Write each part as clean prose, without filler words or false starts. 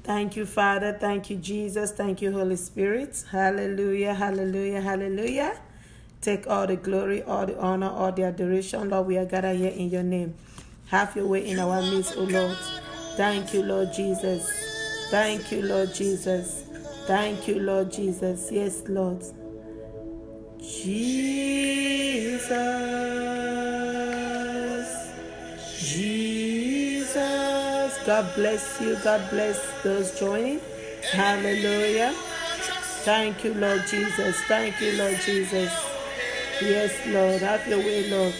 Thank you, Father. Thank you, Jesus. Thank you, Holy Spirit. Hallelujah, hallelujah, hallelujah. Take all the glory, all the honor, all the adoration. Lord, we are gathered here in your name. Have your way in our midst, O Lord. Thank you, Lord Jesus. Thank you, Lord Jesus. Thank you, Lord Jesus. Yes, Lord. Jesus. Jesus. God bless you. God bless those joining. Hallelujah. Thank you, Lord Jesus. Thank you, Lord Jesus. Yes, Lord. Have your way, Lord.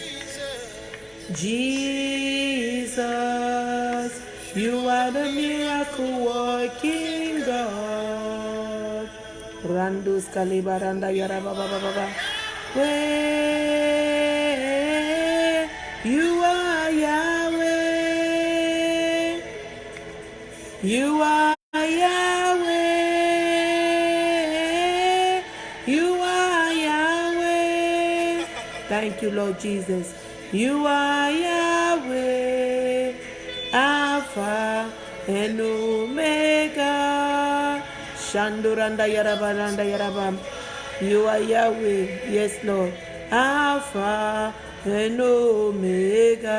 Jesus, you are the miracle working God. Randus Kalibaranda Yarababa. Where you are Yahweh. You are Yahweh. You are Yahweh. Thank you, Lord Jesus. You are Yahweh, Alpha and Omega. Shanduranda Yarabaranda Yarabam. You are Yahweh, yes, Lord, Alpha and Omega.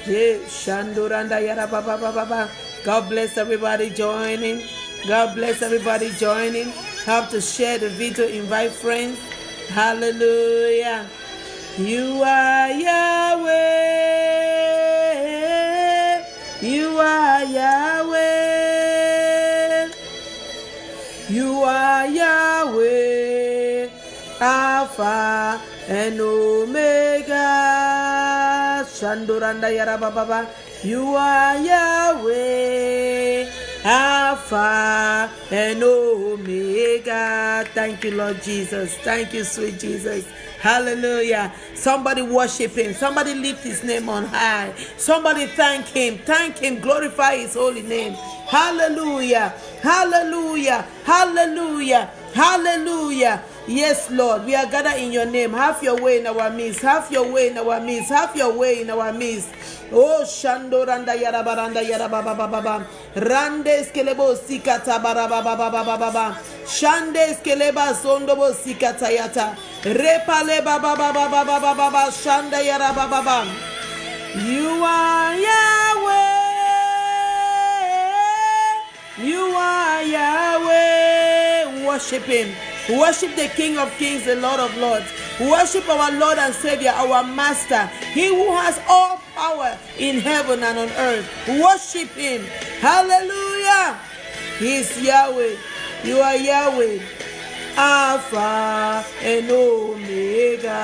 Yeah, Shanduranda Yarababa. God bless everybody joining. God bless everybody joining. Help to share the video, invite friends. Hallelujah. You are Yahweh. You are Yahweh. You are Yahweh, Alpha and Omega. Shanduranda Yarababa. You are Yahweh, Alpha and Omega. Thank you, Lord Jesus. Thank you, sweet Jesus. Hallelujah. Somebody worship him. Somebody lift his name on high. Somebody thank him. Thank him. Glorify his holy name. Hallelujah. Hallelujah. Hallelujah. Hallelujah. Yes, Lord. We are gathered in your name. Have your way in our midst. Have your way in our midst. Have your way in our midst. Oh, Shando Randa Yarabaranda Yarababa. Rande Skelebo Sikata Barababa. Shande Skeleba Sondobo Sikata Yata. Repale Baba Shanda Yarababa. You are Yahweh. You are Yahweh. Worship him. Worship the King of Kings, the Lord of Lords. Worship our Lord and Savior, our Master. He who has all power in heaven and on earth. Worship him. Hallelujah. He is Yahweh. You are Yahweh. Alpha and Omega.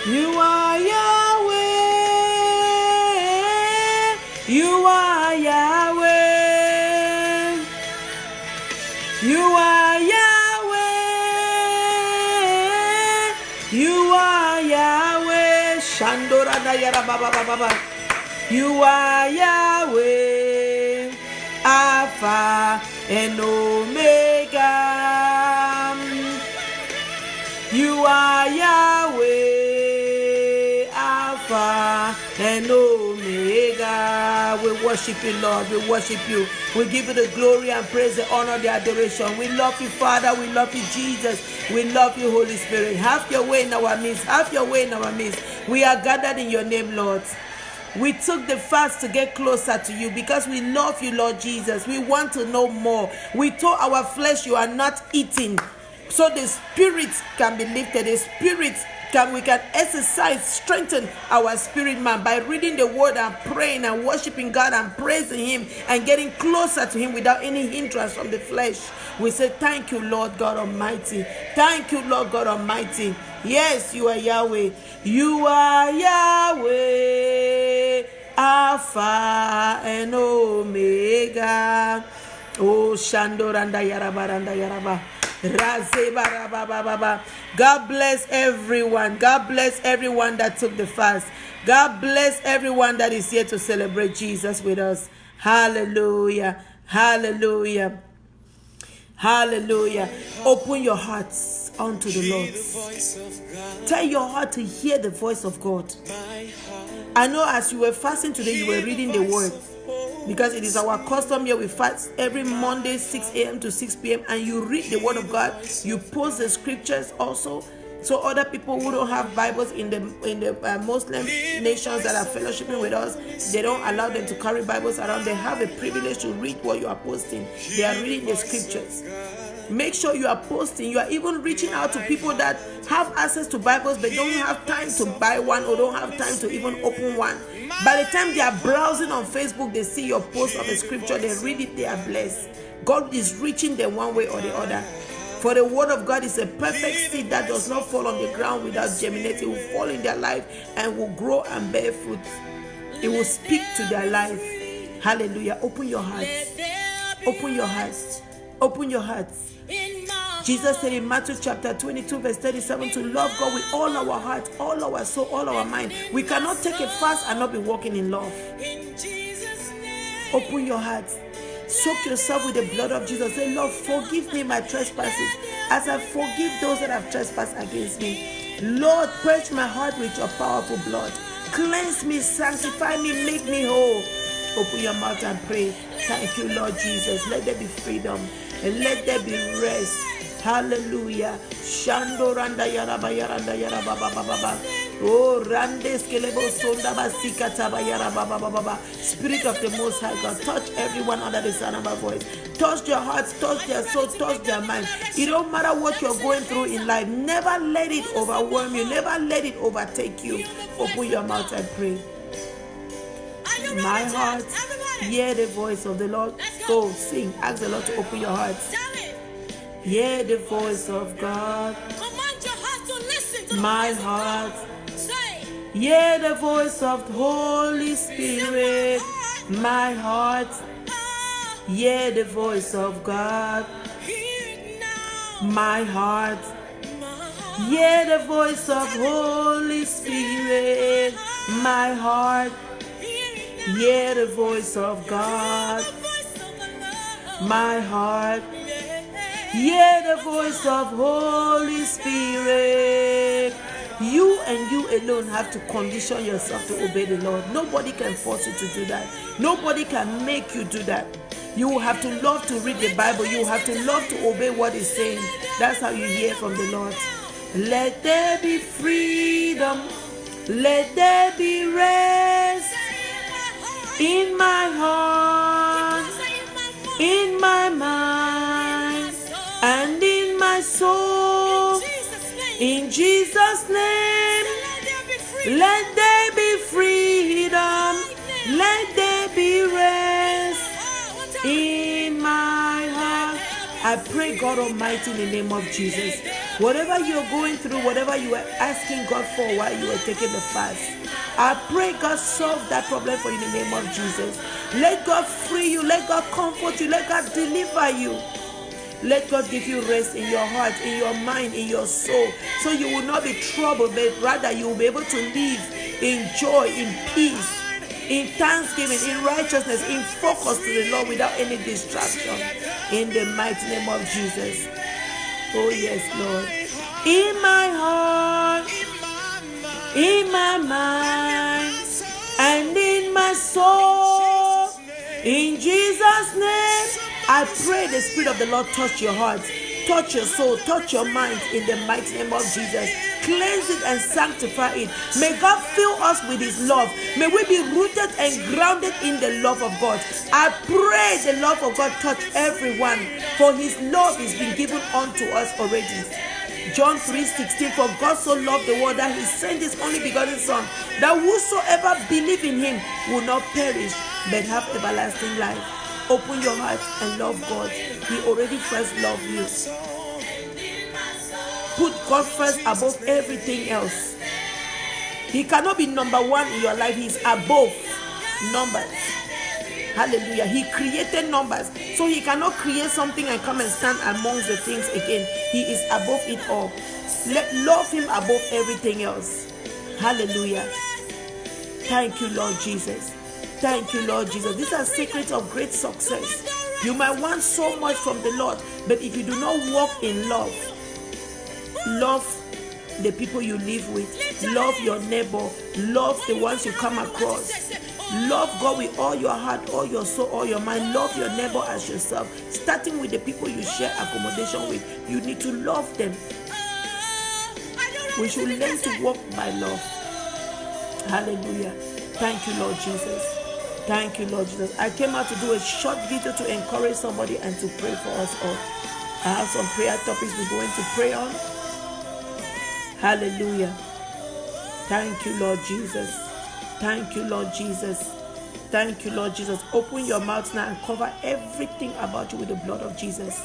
You are Yahweh. You are Yahweh. You are Yahweh. You are Yahweh. Shandora Nayara Baba. You are Yahweh. Alpha and Omega. You are Yahweh, Alpha and Omega. We worship you, Lord. We worship you. We give you the glory and praise, the honor, the adoration. We love you, Father. We love you, Jesus. We love you, Holy Spirit. Have your way in our midst. Have your way in our midst. We are gathered in your name, Lord. We took the fast to get closer to you because we love you, Lord Jesus. We want to know more. We told our flesh you are not eating, so the spirit can be lifted. The spirit we can exercise, strengthen our spirit man by reading the word and praying and worshiping God and praising him and getting closer to him without any hindrance from the flesh. We say thank you, Lord God Almighty. Thank you, Lord God Almighty. Yes, you are Yahweh. You are Yahweh, Alpha and Omega. Oh, Shandoranda Yarabaranda Yaraba. God bless everyone. God bless everyone that took the fast. God bless everyone that is here to celebrate Jesus with us. Hallelujah. Hallelujah. Hallelujah. Open your hearts unto the Lord. Tell your heart to hear the voice of God. I know as you were fasting today, you were reading the word. Because it is our custom here. We fast every Monday 6 a.m. to 6 p.m. and you read the word of God. You post the scriptures also, so other people who don't have Bibles in the Muslim nations that are fellowshipping with us, they don't allow them to carry Bibles around. They have a privilege to read what you are posting. They are reading the scriptures. Make sure you are posting. You are even reaching out to people that have access to Bibles but don't have time to buy one or don't have time to even open one. By the time they are browsing on Facebook, they see your post of a scripture, they read it, they are blessed. God is reaching them one way or the other. For the word of God is a perfect seed that does not fall on the ground without germinating. It will fall in their life and will grow and bear fruit. It will speak to their life. Hallelujah. Open your hearts. Open your hearts. Open your hearts. Jesus said in Matthew chapter 22 verse 37 to love God with all our heart, all our soul, all our mind. We cannot take a fast and not be walking in love. Open your hearts. Soak yourself with the blood of Jesus. Say, Lord, forgive me my trespasses as I forgive those that have trespassed against me. Lord, purge my heart with your powerful blood. Cleanse me, sanctify me, make me whole. Open your mouth and pray. Thank you, Lord Jesus. Let there be freedom and let there be rest. Hallelujah. Shando randa yaraba yaranda yaraba baba baba. Oh, randes kelebo sonda basika taba yaraba baba baba. Spirit of the Most High God, touch everyone under the sound of my voice. Touch their hearts, touch their soul, touch their mind. It don't matter what you're going through in life. Never let it overwhelm you. Never let it overtake you. Open your mouth and pray. My heart, hear the voice of the Lord. Go sing. Ask the Lord to open your heart. Hear the voice of God. Command your heart to listen to my heart. Hear the voice of the Holy Spirit. My heart. Hear the voice of God. My heart. Hear the voice of Holy Spirit. My heart. Hear the voice of God. My heart. Hear the voice of Holy Spirit. You and you alone have to condition yourself to obey the Lord. Nobody can force you to do that. Nobody can make you do that. You have to love to read the Bible. You have to love to obey what it's saying. That's how you hear from the Lord. Let there be freedom. Let there be rest in my heart, in my mind, and in my soul. In Jesus' name, let there be freedom. Let there be rest in my heart. I pray, God Almighty, in the name of Jesus, whatever you're going through, whatever you are asking God for while you are taking the fast, I pray God solve that problem for you in the name of Jesus. Let God free you. Let God comfort you. Let God deliver you. Let God give you rest in your heart, in your mind, in your soul, so you will not be troubled, but rather you will be able to live in joy, in peace, in thanksgiving, in righteousness, in focus to the Lord without any distraction. In the mighty name of Jesus. Oh yes, Lord. In my heart, in my mind, and in my soul, in Jesus' name, I pray the Spirit of the Lord touch your heart, touch your soul, touch your mind in the mighty name of Jesus. Cleanse it and sanctify it. May God fill us with His love. May we be rooted and grounded in the love of God. I pray the love of God touch everyone, for His love is being given unto us already. John 3:16, for God so loved the world that He sent His only begotten Son, that whosoever believe in Him will not perish but have everlasting life. Open your heart and love God. He already first loved you. Put God first above everything else. He cannot be number one in your life. He is above numbers. Hallelujah. He created numbers, so He cannot create something and come and stand amongst the things again. He is above it all. Love Him above everything else. Hallelujah. Thank you, Lord Jesus. Thank you, Lord Jesus. These are secrets of great success. You might want so much from the Lord, but if you do not walk in love, love the people you live with, love your neighbor, love the ones you come across, Love God with all your heart, all your soul, all your mind. Love your neighbor as yourself. Starting with the people you share accommodation with. You need to love them. We should learn to walk by love. Hallelujah. Thank you, Lord Jesus. Thank you, Lord Jesus. I came out to do a short video to encourage somebody and to pray for us all. I have some prayer topics we're going to pray on. Hallelujah. Thank you, Lord Jesus. Thank you, Lord Jesus. Thank you, Lord Jesus. Open your mouth now and cover everything about you with the blood of Jesus.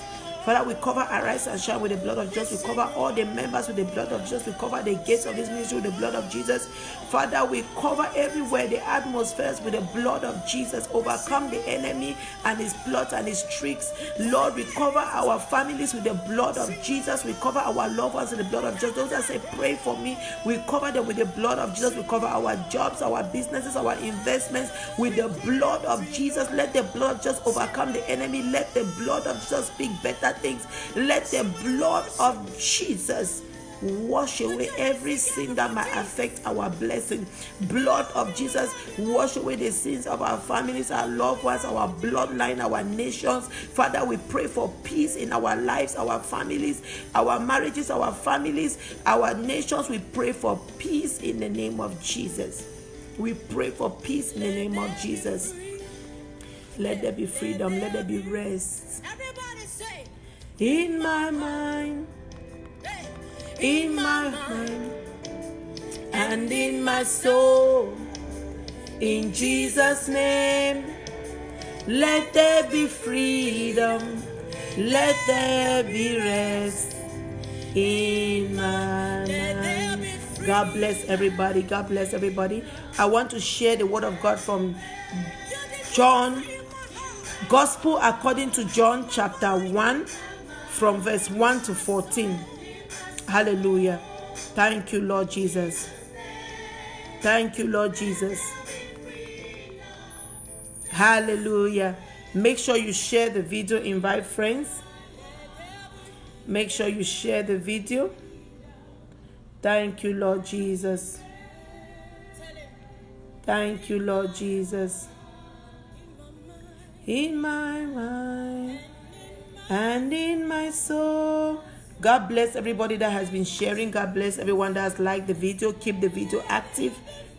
Father, we cover Arise and Shine with the blood of Jesus. We cover all the members with the blood of Jesus. We cover the gates of this ministry with the blood of Jesus. Father, we cover everywhere the atmospheres with the blood of Jesus. Overcome the enemy and his plots and his tricks. Lord, we cover our families with the blood of Jesus. We cover our loved ones with the blood of Jesus. Those that say, pray for me, we cover them with the blood of Jesus. We cover our jobs, our businesses, our investments with the blood of Jesus. Let the blood just overcome the enemy. Let the blood of Jesus speak better things. Let the blood of Jesus wash away every sin that might affect our blessing. Blood of Jesus wash away the sins of our families, our loved ones, our bloodline, our nations. Father, we pray for peace in our lives, our families, our marriages, our families, our nations. We pray for peace in the name of Jesus. We pray for peace in the name of Jesus. Let there be freedom. Let there be rest. Everybody say, In my mind, in my mind, and in my soul, in Jesus' name, let there be freedom, let there be rest in my mind. God bless everybody. God bless everybody. I want to share the word of God from John, Gospel according to John chapter 1, from verse 1 to 14. Hallelujah. Thank you, Lord Jesus. Thank you, Lord Jesus. Hallelujah. Make sure you share the video, invite friends. Make sure you share the video. Thank you, Lord Jesus. Thank you, Lord Jesus. In my mind and in my soul. God bless everybody that has been sharing. God bless everyone that has liked the video. Keep the video active.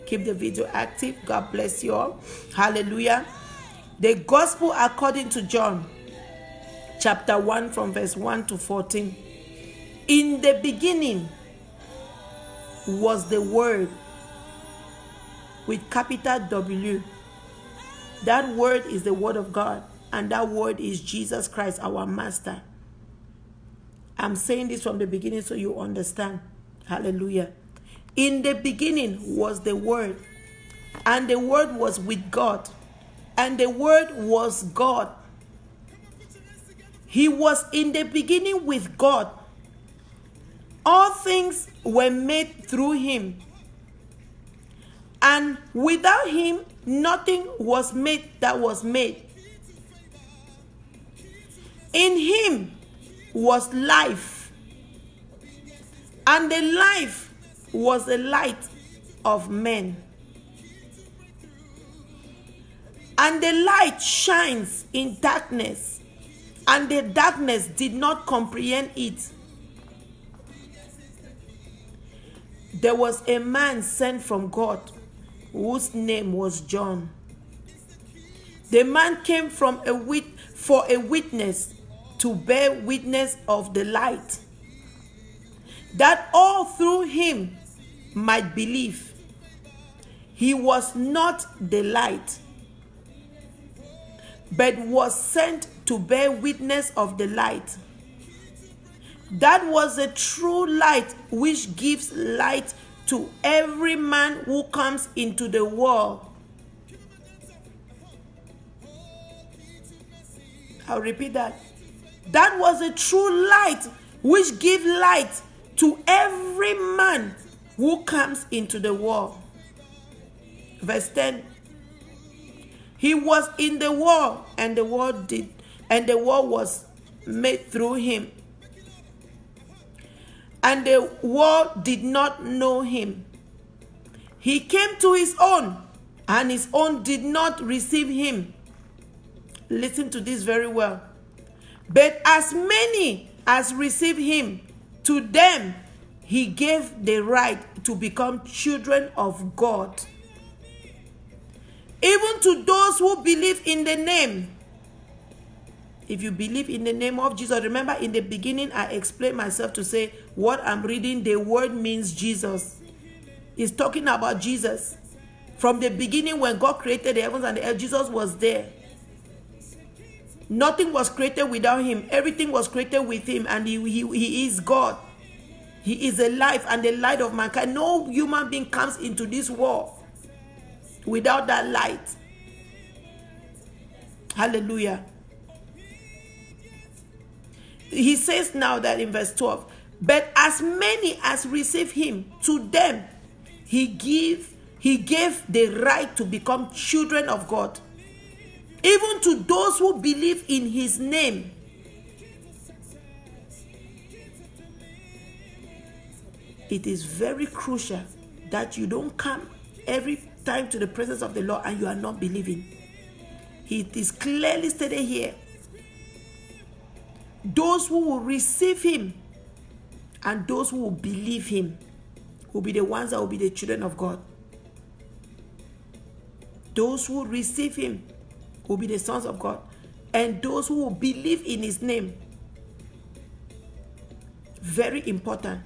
Keep the video active. God bless you all. Hallelujah. The Gospel according to John, chapter 1, from verse 1 to 14. In the beginning was the Word, with capital W. That word is the Word of God, and that word is Jesus Christ, our Master. I'm saying this from the beginning so you understand. Hallelujah. In the beginning was the Word, and the Word was with God, and the Word was God. He was in the beginning with God. All things were made through him, and without him nothing was made that was made. In him was life, and the life was the light of men. And the light shines in darkness, and the darkness did not comprehend it. There was a man sent from God, whose name was John. The man came for a witness, to bear witness of the light, that all through him might believe. He was not the light, but was sent to bear witness of the light. That was the true light, which gives light to every man who comes into the world. I'll repeat that. That was the true light, which gives light to every man who comes into the world. Verse 10. He was in the world, and the world was made through him, and the world did not know him. He came to his own, and his own did not receive him. Listen to this very well. But as many as received him, to them he gave the right to become children of God. Even to those who believe in the name. If you believe in the name of Jesus, remember in the beginning I explained myself to say what I'm reading, the word means Jesus. It's talking about Jesus. From the beginning when God created the heavens and the earth, Jesus was there. Nothing was created without him. Everything was created with him, and he is God. He is the life and the light of mankind. No human being comes into this world without that light. Hallelujah. He says now that in verse 12, but as many as receive him, to them he gave the right to become children of God. Even to those who believe in his name. It is very crucial that you don't come every time to the presence of the Lord and you are not believing. It is clearly stated here. Those who will receive him and those who will believe him will be the ones that will be the children of God. Those who receive him will be the sons of God, and those who will believe in his name. Very important.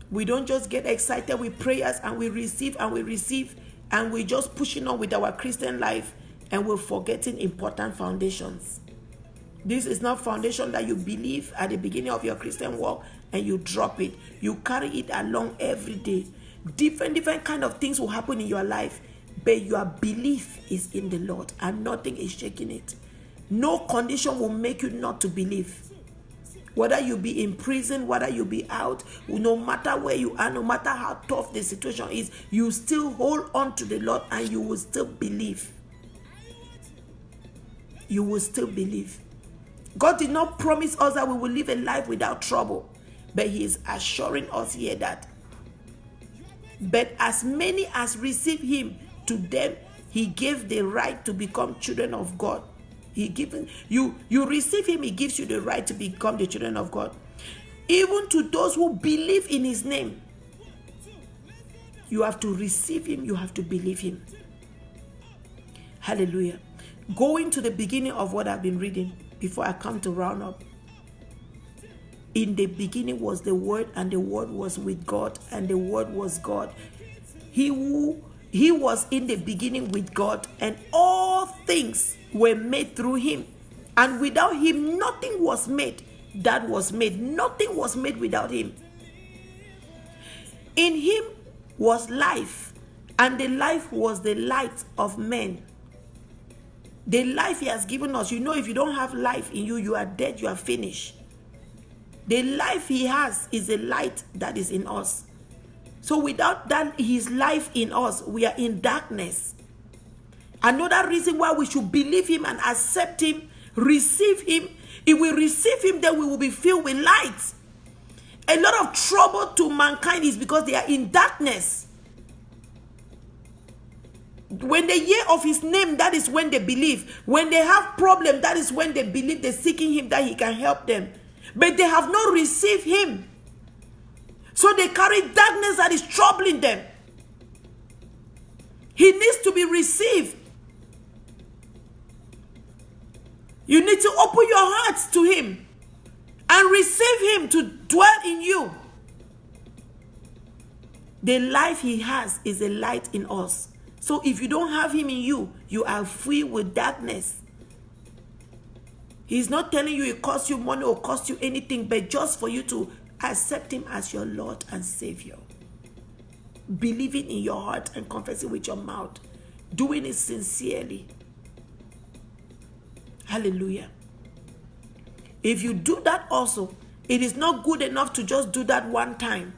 We don't just get excited with prayers and we receive and we just pushing on with our Christian life and we're forgetting important foundations. This is not foundation that you believe at the beginning of your Christian walk and you drop it. You carry it along every day. Different kind of things will happen in your life, but your belief is in the Lord and nothing is shaking it. No condition will make you not to believe. Whether you be in prison, whether you be out, no matter where you are, no matter how tough the situation is, you still hold on to the Lord and you will still believe. You will still believe. God did not promise us that we will live a life without trouble, but he is assuring us here that, but as many as receive him, to them he gave the right to become children of God. He given you receive him, he gives you the right to become the children of God. Even to those who believe in his name. You have to receive him, you have to believe him. Hallelujah. Going to the beginning of what I've been reading before I come to round up. In the beginning was the Word, and the Word was with God, and the Word was God. He was in the beginning with God, and all things were made through him. And without him, nothing was made that was made. Nothing was made without him. In him was life, and the life was the light of men. The life he has given us. You know, if you don't have life in you, you are dead, you are finished. The life he has is the light that is in us. So without that, his life in us, we are in darkness. Another reason why we should believe him and accept him, receive him. If we receive him, then we will be filled with light. A lot of trouble to mankind is because they are in darkness. When they hear of his name, that is when they believe. When they have problem, that is when they believe, they're seeking him that he can help them. But they have not received him. So they carry darkness that is troubling them. He needs to be received. You need to open your hearts to him and receive him to dwell in you. The life he has is a light in us. So if you don't have him in you, you are free with darkness. He's not telling you it costs you money or costs you anything, but just for you to accept him as your Lord and Savior. Believing in your heart and confessing with your mouth. Doing it sincerely. Hallelujah. If you do that also, it is not good enough to just do that one time.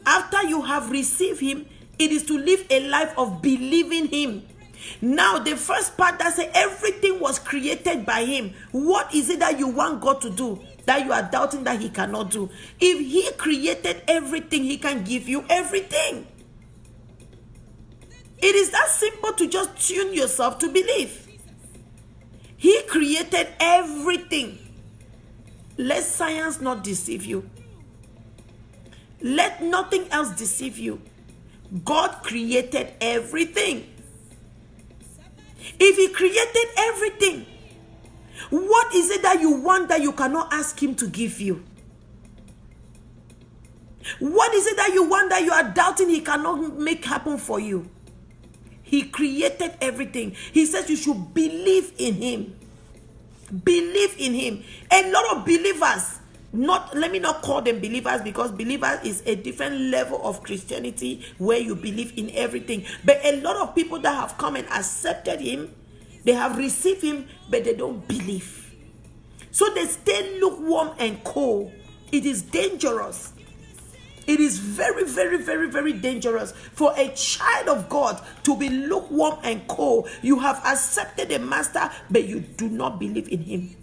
After you have received him, it is to live a life of believing him. Now, the first part that says everything was created by him. What is it that you want God to do that you are doubting that he cannot do? If he created everything, he can give you everything. It is that simple to just tune yourself to believe. He created everything. Let science not deceive you. Let nothing else deceive you. God created everything. If he created everything, what is it that you want that you cannot ask him to give you? What is it that you want that you are doubting he cannot make happen for you? He created everything. He says you should believe in him. Believe in him. A lot of believers, let me not call them believers, because believers is a different level of Christianity where you believe in everything. But a lot of people that have come and accepted him, they have received him, but they don't believe. So they stay lukewarm and cold. It is dangerous. It is very, very, very, very dangerous for a child of God to be lukewarm and cold. You have accepted a master, but you do not believe in him.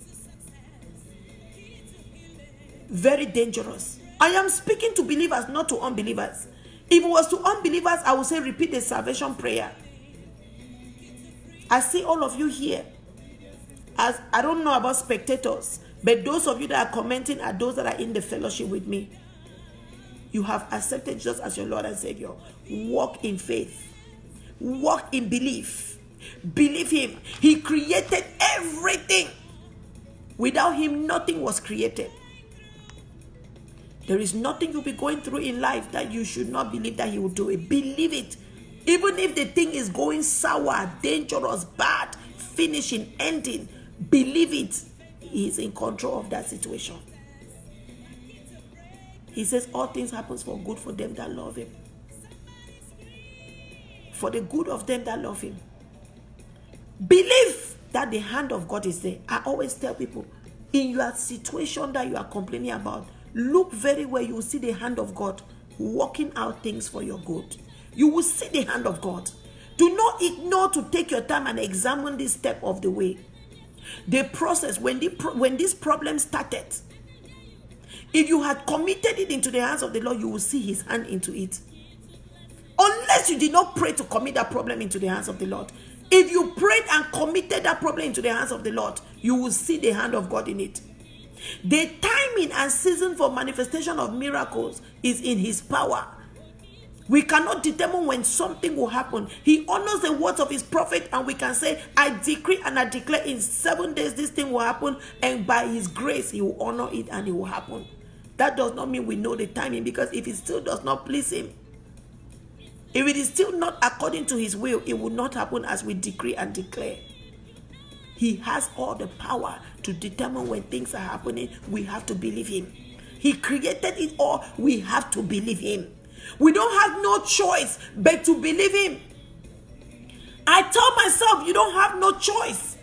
Very dangerous. I am speaking to believers, not to unbelievers. If it was to unbelievers, I would say repeat the salvation prayer. I see all of you here. As I don't know about spectators, but those of you that are commenting are those that are in the fellowship with me. You have accepted Jesus as your Lord and Savior. Walk in faith. Walk in belief. Believe him. He created everything. Without him, nothing was created. There is nothing you'll be going through in life that you should not believe that he will do it. Believe it. Even if the thing is going sour, dangerous, bad, finishing, ending, believe it. He is in control of that situation. He says all things happen for good for them that love him. For the good of them that love him. Believe that the hand of God is there. I always tell people, in your situation that you are complaining about, look very well. You will see the hand of God working out things for your good. You will see the hand of God. Do not ignore to take your time and examine this step of the way. The process, when this problem started, if you had committed it into the hands of the Lord, you will see his hand into it. Unless you did not pray to commit that problem into the hands of the Lord. If you prayed and committed that problem into the hands of the Lord, you will see the hand of God in it. The timing and season for manifestation of miracles is in his power. We cannot determine when something will happen. He honors the words of his prophet, and we can say, I decree and I declare in 7 days this thing will happen, and by his grace he will honor it and it will happen. That does not mean we know the timing, because if it still does not please him, if it is still not according to his will, it will not happen as we decree and declare. He has all the power to determine when things are happening. We have to believe him. He created it all. We have to believe him. We don't have no choice but to believe him. I tell myself, you don't have no choice.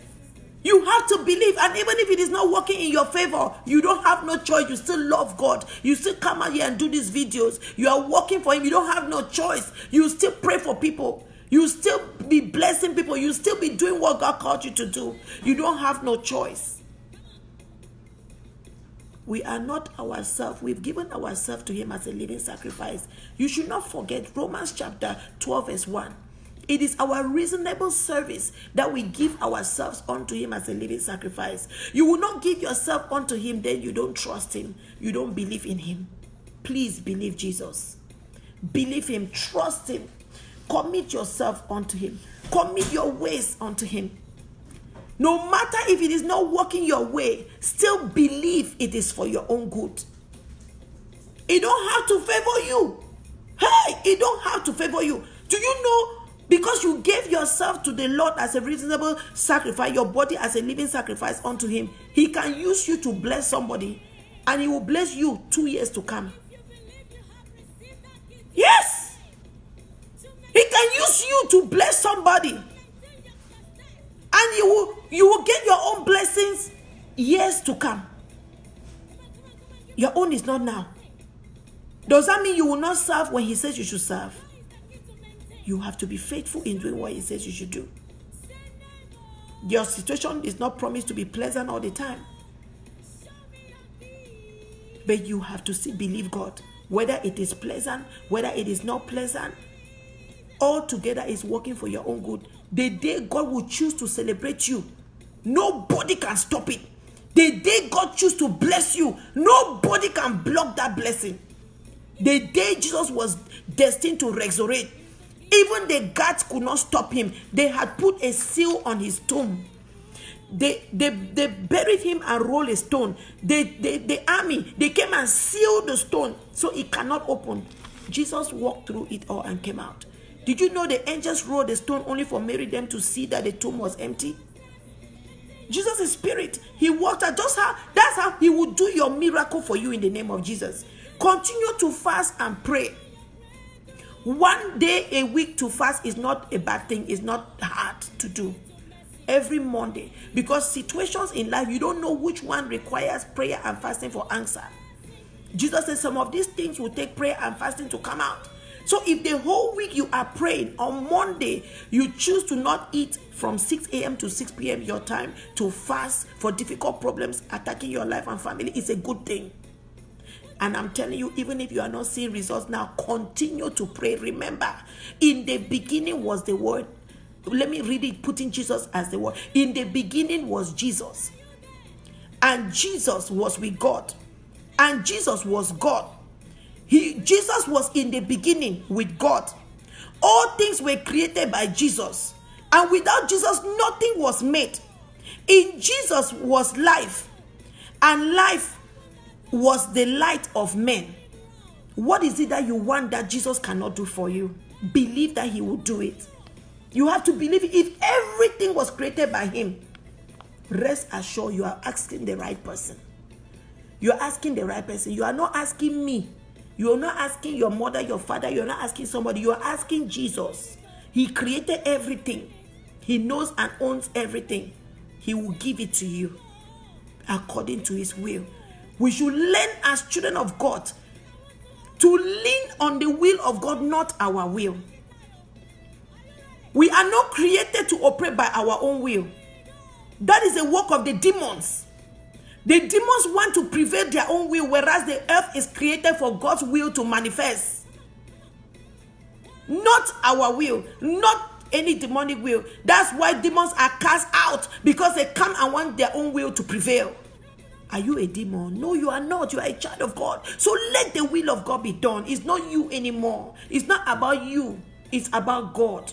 You have to believe, and even if it is not working in your favor, you don't have no choice. You still love God. You still come out here and do these videos. You are working for him. You don't have no choice. You still pray for people. You still be blessing people. You still be doing what God called you to do. You don't have no choice. We are not ourselves. We've given ourselves to him as a living sacrifice. You should not forget Romans chapter 12 verse 1. It is our reasonable service that we give ourselves unto him as a living sacrifice. You will not give yourself unto him, then you don't trust him. You don't believe in him. Please believe Jesus. Believe him. Trust him. Commit yourself unto him. Commit your ways unto him. No matter if it is not working your way, still believe it is for your own good. It don't have to favor you. Hey, it don't have to favor you. Do you know? Because you gave yourself to the Lord as a reasonable sacrifice, your body as a living sacrifice unto him, he can use you to bless somebody, and he will bless you 2 years to come. Yes! He can use you to bless somebody, and you will get your own blessings years to come. Your own is not now. Does that mean you will not serve when he says you should serve? You have to be faithful in doing what he says you should do. Your situation is not promised to be pleasant all the time. But you have to believe God. Whether it is pleasant, whether it is not pleasant, all together is working for your own good. The day God will choose to celebrate you, nobody can stop it. The day God choose to bless you, nobody can block that blessing. The day Jesus was destined to resurrect, even the guards could not stop him. They had put a seal on his tomb. They buried him and rolled a stone. The army, they came and sealed the stone so it cannot open. Jesus walked through it all and came out. Did you know the angels rolled the stone only for Mary them to see that the tomb was empty? Jesus is spirit. He walked out. That's how he will do your miracle for you in the name of Jesus. Continue to fast and pray. One day a week to fast is not a bad thing. It's not hard to do. Every Monday. Because situations in life, you don't know which one requires prayer and fasting for answer. Jesus said some of these things will take prayer and fasting to come out. So if the whole week you are praying, on Monday you choose to not eat from 6 a.m. to 6 p.m. your time to fast for difficult problems attacking your life and family, it's a good thing. And I'm telling you, even if you are not seeing results now, continue to pray. Remember, in the beginning was the Word. Let me read it, putting Jesus as the Word. In the beginning was Jesus. And Jesus was with God. And Jesus was God. Jesus was in the beginning with God. All things were created by Jesus. And without Jesus, nothing was made. In Jesus was life. And life was the light of men. What is it that you want that Jesus cannot do for you? Believe that he will do it. You have to believe it. If everything was created by him, rest assured you are asking the right person. You are asking the right person. You are not asking me. You are not asking your mother, your father. You are not asking somebody. You are asking Jesus. He created everything. He knows and owns everything. He will give it to you according to his will. We should learn as children of God to lean on the will of God, not our will. We are not created to operate by our own will. That is the work of the demons. The demons want to prevail their own will, whereas the earth is created for God's will to manifest. Not our will, not any demonic will. That's why demons are cast out, because they come and want their own will to prevail. Are you a demon? No, you are not. You are a child of God. So let the will of God be done. It's not you anymore. It's not about you. It's about God.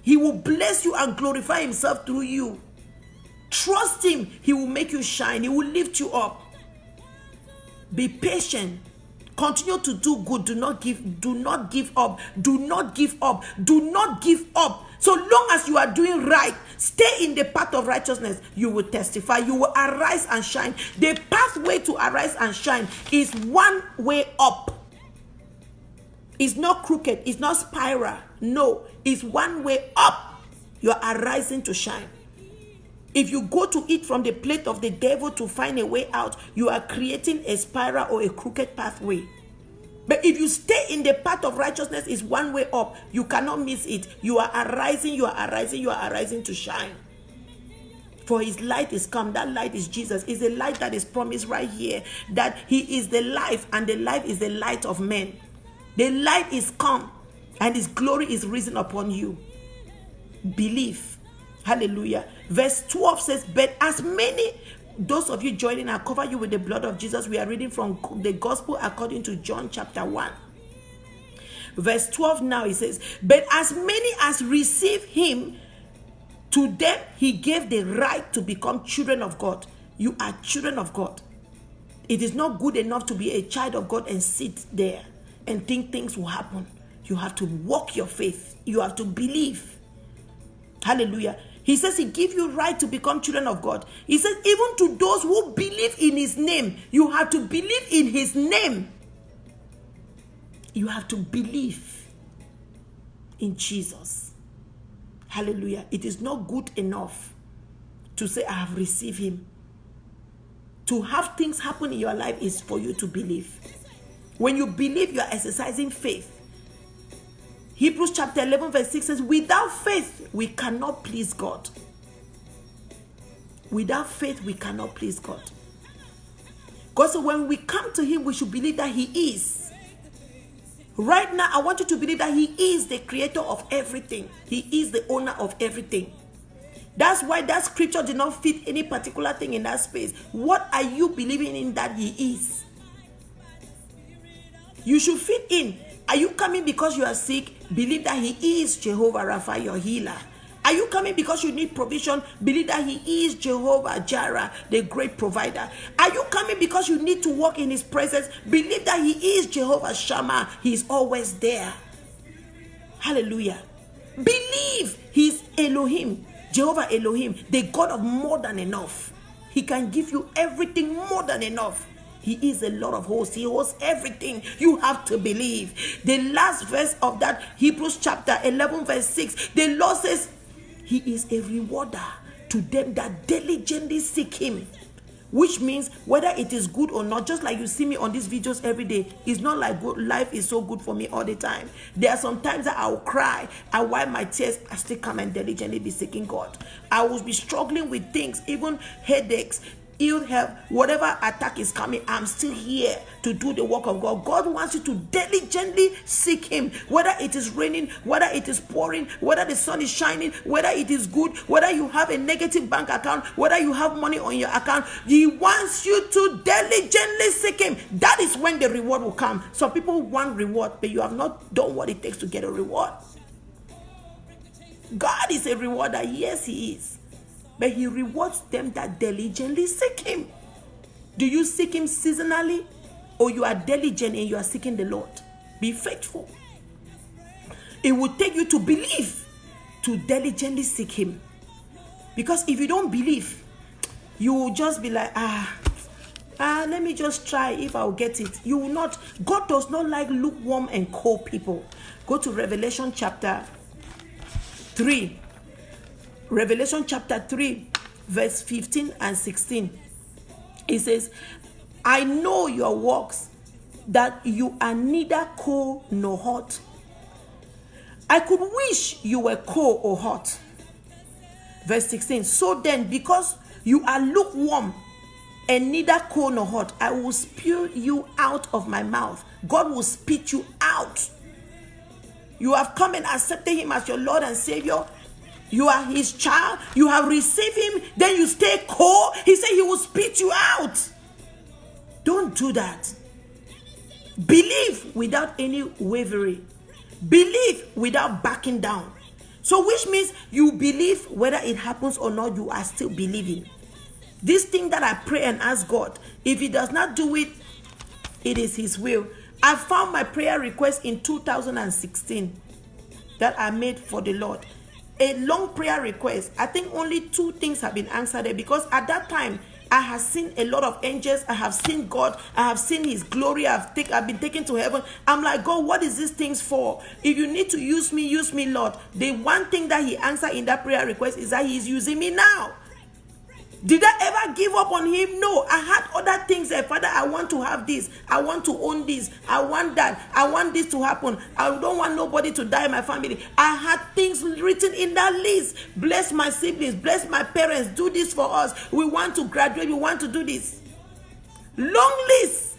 He will bless you and glorify himself through you. Trust him. He will make you shine. He will lift you up. Be patient. Continue to do good. Do not give up. Do not give up. Do not give up. So long as you are doing right, stay in the path of righteousness, you will testify. You will arise and shine. The pathway to arise and shine is one way up. It's not crooked. It's not spiral. No, it's one way up. You are arising to shine. If you go to eat from the plate of the devil to find a way out, you are creating a spiral or a crooked pathway. But if you stay in the path of righteousness, is one way up. You cannot miss it. You are arising, you are arising, you are arising to shine. For his light is come. That light is Jesus. It's a light that is promised right here. That he is the life, and the life is the light of men. The light is come, and his glory is risen upon you. Believe. Hallelujah. Verse 12 says, but as many, those of you joining, I cover you with the blood of Jesus. We are reading from the gospel according to John chapter 1. Verse 12 now it says, but as many as receive him, to them he gave the right to become children of God. You are children of God. It is not good enough to be a child of God and sit there and think things will happen. You have to walk your faith. You have to believe. Hallelujah. He says he gives you right to become children of God. He says even to those who believe in his name, you have to believe in his name. You have to believe in Jesus. Hallelujah. It is not good enough to say, I have received him. To have things happen in your life is for you to believe. When you believe, you are exercising faith. Hebrews chapter 11 verse 6 says, without faith, we cannot please God. Without faith, we cannot please God. God said when we come to him, we should believe that he is. Right now, I want you to believe that he is the creator of everything. He is the owner of everything. That's why that scripture did not fit any particular thing in that space. What are you believing in that he is? You should fit in. Are you coming because you are sick? Believe that he is Jehovah Rapha, your healer. Are you coming because you need provision? Believe that he is Jehovah Jireh, the great provider. Are you coming because you need to walk in his presence? Believe that he is Jehovah Shammah. He is always there. Hallelujah. Believe he's Elohim, Jehovah Elohim, the God of more than enough. He can give you everything more than enough. He is the Lord of hosts. He holds everything. You have to believe. The last verse of that Hebrews chapter 11 verse 6, the Lord says, he is a rewarder to them that diligently seek him. Which means whether it is good or not, just like you see me on these videos every day, it's not like life is so good for me all the time. There are some times that I will cry and wipe my tears, I still come and diligently be seeking God. I will be struggling with things, even headaches, ill health, whatever attack is coming, I'm still here to do the work of God. God wants you to diligently seek him, whether it is raining, whether it is pouring, whether the sun is shining, whether it is good, whether you have a negative bank account, whether you have money on your account. He wants you to diligently seek him. That is when the reward will come. Some people want reward, but you have not done what it takes to get a reward. God is a rewarder. Yes, he is. But he rewards them that diligently seek him. Do you seek him seasonally, or you are diligent and you are seeking the Lord? Be faithful. It will take you to believe, to diligently seek him. Because if you don't believe, you will just be like, let me just try if I'll get it. You will not. God does not like lukewarm and cold people. Go to Revelation chapter 3. Revelation chapter 3, verse 15 and 16. It says, I know your works, that you are neither cold nor hot. I could wish you were cold or hot. Verse 16. So then, because you are lukewarm and neither cold nor hot, I will spew you out of my mouth. God will spit you out. You have come and accepted him as your Lord and Savior. You are his child. You have received him. Then you stay cold. He said he will spit you out. Don't do that. Believe without any wavering. Believe without backing down. So which means you believe whether it happens or not, you are still believing. This thing that I pray and ask God, if he does not do it, it is his will. I found my prayer request in 2016 that I made for the Lord. A long prayer request. I think only 2 things have been answered there, because at that time I have seen a lot of angels. I have seen God. I have seen his glory. I've been taken to heaven. I'm like, God, what is these things for? If you need to use me, Lord. The one thing that he answered in that prayer request is that he's using me now. Did I ever give up on him? No. I had other things. Father, I want to have this. I want to own this. I want that. I want this to happen. I don't want nobody to die in my family. I had things written in that list. Bless my siblings. Bless my parents. Do this for us. We want to graduate. We want to do this. Long list.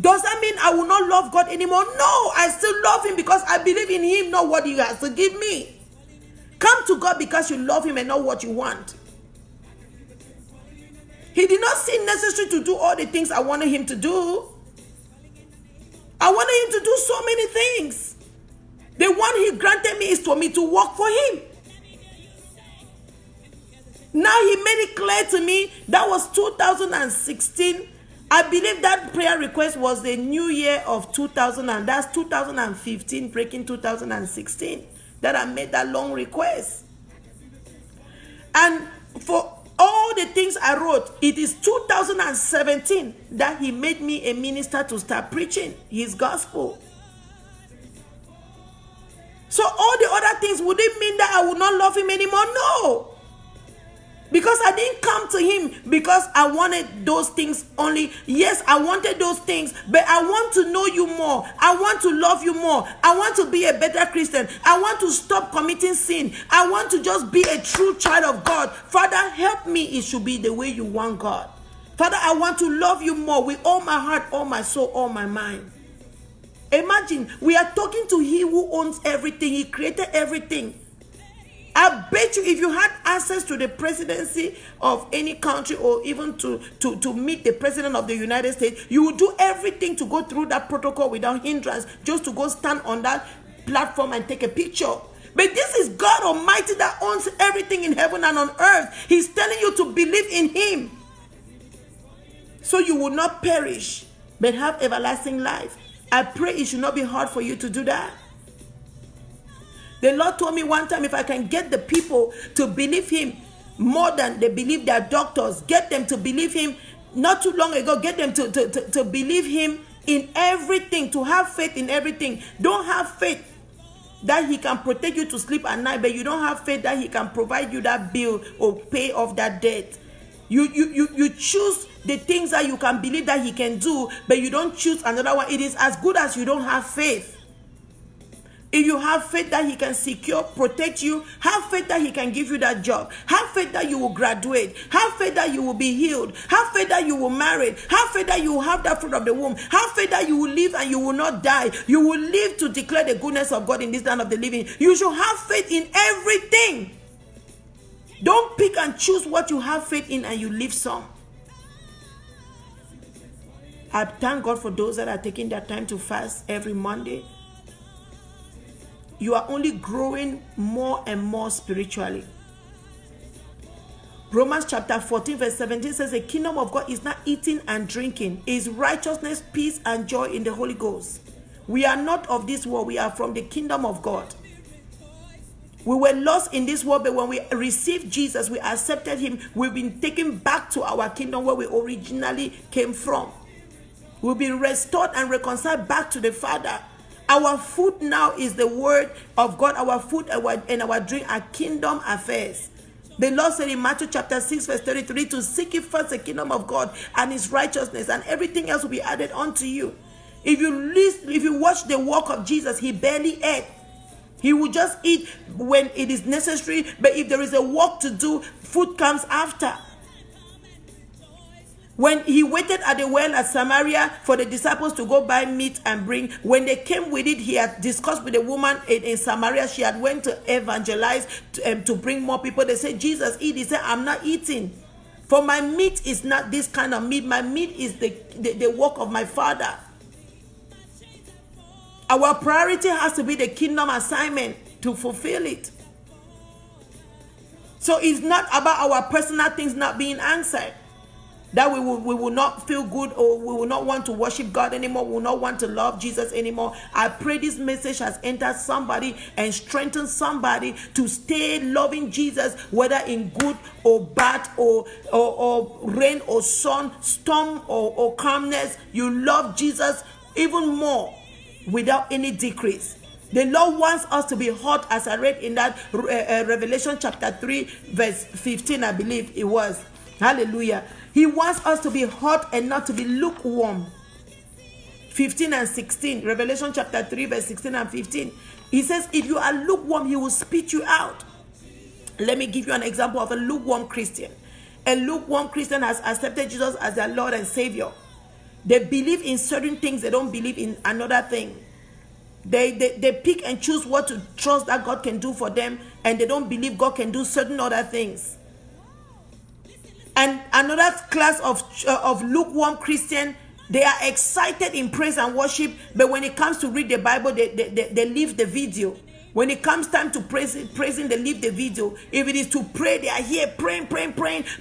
Does that mean I will not love God anymore? No. I still love him because I believe in him, not what he has to give me. Come to God because you love him and not what you want. He did not see necessary to do all the things I wanted him to do. I wanted him to do so many things. The one he granted me is for me to work for him. Now he made it clear to me. That was 2016. I believe that prayer request was the new year of 2000, and that's 2015, breaking 2016, that I made that long request. And for all the things I wrote, it is 2017 that he made me a minister to start preaching his gospel. So all the other things, would it mean that I would not love him anymore? No. Because I didn't come to him because I wanted those things only. Yes, I wanted those things, but I want to know you more. I want to love you more. I want to be a better Christian. I want to stop committing sin. I want to just be a true child of God. Father, help me. It should be the way you want, God. Father, I want to love you more with all my heart, all my soul, all my mind. Imagine, we are talking to He who owns everything. He created everything. I bet you if you had access to the presidency of any country, or even to meet the president of the United States, you would do everything to go through that protocol without hindrance, just to go stand on that platform and take a picture. But this is God Almighty that owns everything in heaven and on earth. He's telling you to believe in Him, so you will not perish, but have everlasting life. I pray it should not be hard for you to do that. The Lord told me one time, if I can get the people to believe Him more than they believe their doctors, get them to believe Him, not too long ago, get them to believe Him in everything, to have faith in everything. Don't have faith that He can protect you to sleep at night, but you don't have faith that He can provide you that bill or pay off that debt. You choose the things that you can believe that He can do, but you don't choose another one. It is as good as you don't have faith. If you have faith that He can secure, protect you, have faith that He can give you that job, have faith that you will graduate, have faith that you will be healed, have faith that you will marry, have faith that you will have that fruit of the womb, have faith that you will live and you will not die. You will live to declare the goodness of God in this land of the living. You should have faith in everything. Don't pick and choose what you have faith in and you leave some. I thank God for those that are taking their time to fast every Monday. You are only growing more and more spiritually. Romans chapter 14 verse 17 says the kingdom of God is not eating and drinking. It is righteousness, peace, and joy in the Holy Ghost. We are not of this world. We are from the kingdom of God. We were lost in this world, but when we received Jesus, we accepted Him. We've been taken back to our kingdom where we originally came from. We've been restored and reconciled back to the Father. Our food now is the word of God. Our food and our drink are kingdom affairs. The Lord said in Matthew chapter 6 verse 33 to seek ye first the kingdom of God and His righteousness, and everything else will be added unto you. If you watch the walk of Jesus, He barely ate. He would just eat when it is necessary, but if there is a work to do, food comes after. When He waited at the well at Samaria for the disciples to go buy meat and bring, when they came with it, He had discussed with a woman in Samaria. She had went to evangelize to bring more people. They said, Jesus, eat. He said, I'm not eating. For my meat is not this kind of meat. My meat is the work of my Father. Our priority has to be the kingdom assignment to fulfill it. So it's not about our personal things not being answered. That we will not feel good, or we will not want to worship God anymore. We will not want to love Jesus anymore. I pray this message has entered somebody and strengthened somebody to stay loving Jesus, whether in good or bad, or rain or sun, storm or calmness. You love Jesus even more without any decrease. The Lord wants us to be hot, as I read in that Revelation chapter 3 verse 15, I believe it was. Hallelujah. He wants us to be hot and not to be lukewarm. 15 and 16. Revelation chapter 3 verse 16 and 15. He says, if you are lukewarm, He will spit you out. Let me give you an example of a lukewarm Christian. A lukewarm Christian has accepted Jesus as their Lord and Savior. They believe in certain things. They don't believe in another thing. They pick and choose what to trust that God can do for them, and they don't believe God can do certain other things. And another class of lukewarm Christian, they are excited in praise and worship, but when it comes to read the Bible, they leave the video. When it comes time to praising, they leave the video. If it is to pray, they are here praying,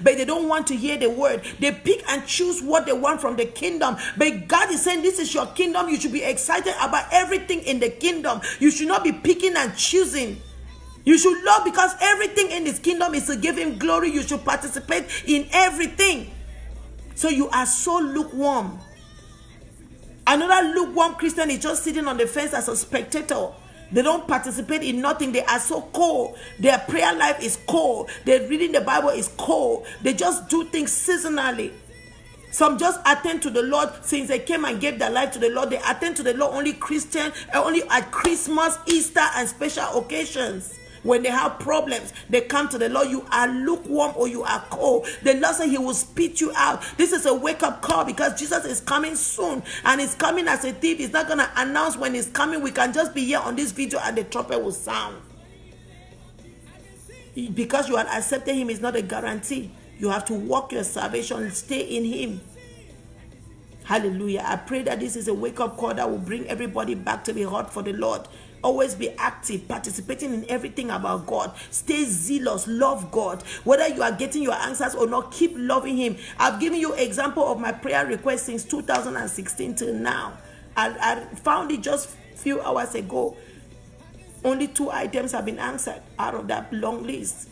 but they don't want to hear the word. They pick and choose what they want from the kingdom. But God is saying, this is your kingdom. You should be excited about everything in the kingdom. You should not be picking and choosing. You should love, because everything in His kingdom is to give Him glory. You should participate in everything. So you are so lukewarm. Another lukewarm Christian is just sitting on the fence as a spectator. They don't participate in nothing. They are so cold. Their prayer life is cold. Their reading the Bible is cold. They just do things seasonally. Some just attend to the Lord since they came and gave their life to the Lord. They attend to the Lord only at Christmas, Easter, and special occasions. When they have problems, they come to the Lord. You are lukewarm or you are cold. The Lord said he will spit you out. This is a wake-up call because Jesus is coming soon, and he's coming as a thief. He's not going to announce when he's coming. We can just be here on this video and the trumpet will sound. Because you have accepted him is not a guarantee. You have to walk your salvation, stay in him. Hallelujah. I pray that this is a wake-up call that will bring everybody back to be hot for the Lord. Always be active, participating in everything about God. Stay zealous, love God. Whether you are getting your answers or not, keep loving him. I've given you example of my prayer request since 2016 till now. I found it just a few hours ago. Only 2 items have been answered out of that long list.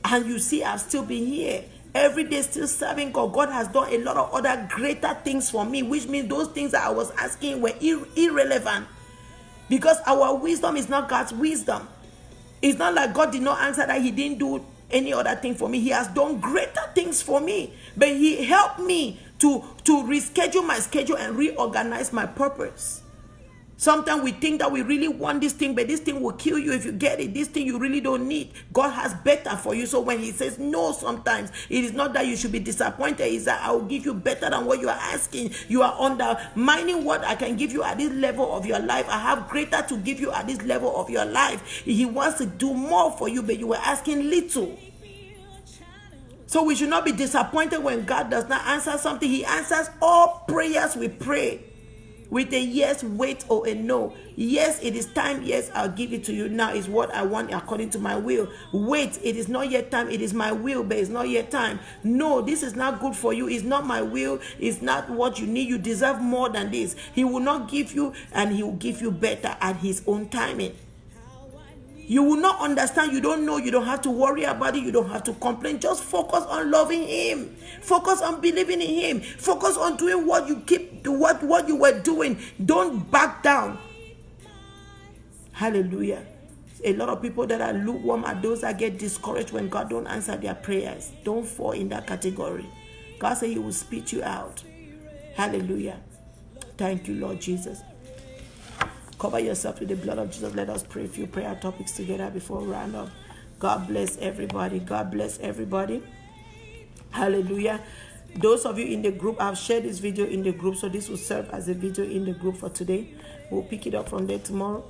And you see, I've still been here. Every day still serving God. God has done a lot of other greater things for me, which means those things that I was asking were irrelevant. Because our wisdom is not God's wisdom. It's not like God did not answer that he didn't do any other thing for me. He has done greater things for me. But he helped me to reschedule my schedule and reorganize my purpose. Sometimes we think that we really want this thing, but this thing will kill you if you get it. This thing you really don't need. God has better for you. So when he says no sometimes, it is not that you should be disappointed. It's that I will give you better than what you are asking. You are undermining what I can give you at this level of your life. I have greater to give you at this level of your life. He wants to do more for you, but you were asking little. So we should not be disappointed when God does not answer something. He answers all prayers we pray. With a yes, wait, or a no. Yes, it is time. Yes, I'll give it to you now. Is what I want according to my will. Wait, it is not yet time. It is my will, but it's not yet time. No, this is not good for you. It's not my will. It's not what you need. You deserve more than this. He will not give you, and he will give you better at his own timing. You will not understand. You don't know. You don't have to worry about it. You don't have to complain. Just focus on loving him. Focus on believing in him. Focus on doing what what you were doing. Don't back down. Hallelujah. A lot of people that are lukewarm are those that get discouraged when God don't answer their prayers. Don't fall in that category. God said he will spit you out. Hallelujah. Thank you, Lord Jesus. Cover yourself with the blood of Jesus. Let us pray a few prayer topics together before we round up. God bless everybody. God bless everybody. Hallelujah. Those of you in the group, I've shared this video in the group, so this will serve as a video in the group for today. We'll pick it up from there tomorrow.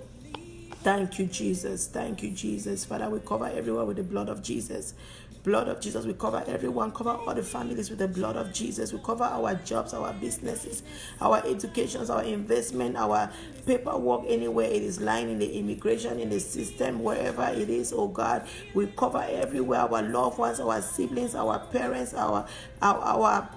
Thank you, Jesus. Thank you, Jesus. Father, we cover everyone with the blood of Jesus. Blood of Jesus. We cover everyone. Cover all the families with the blood of Jesus. We cover our jobs, our businesses, our educations, our investment, our paperwork, anywhere it is lying in the immigration, in the system, wherever it is, oh God. We cover everywhere. Our loved ones, our siblings, our parents, our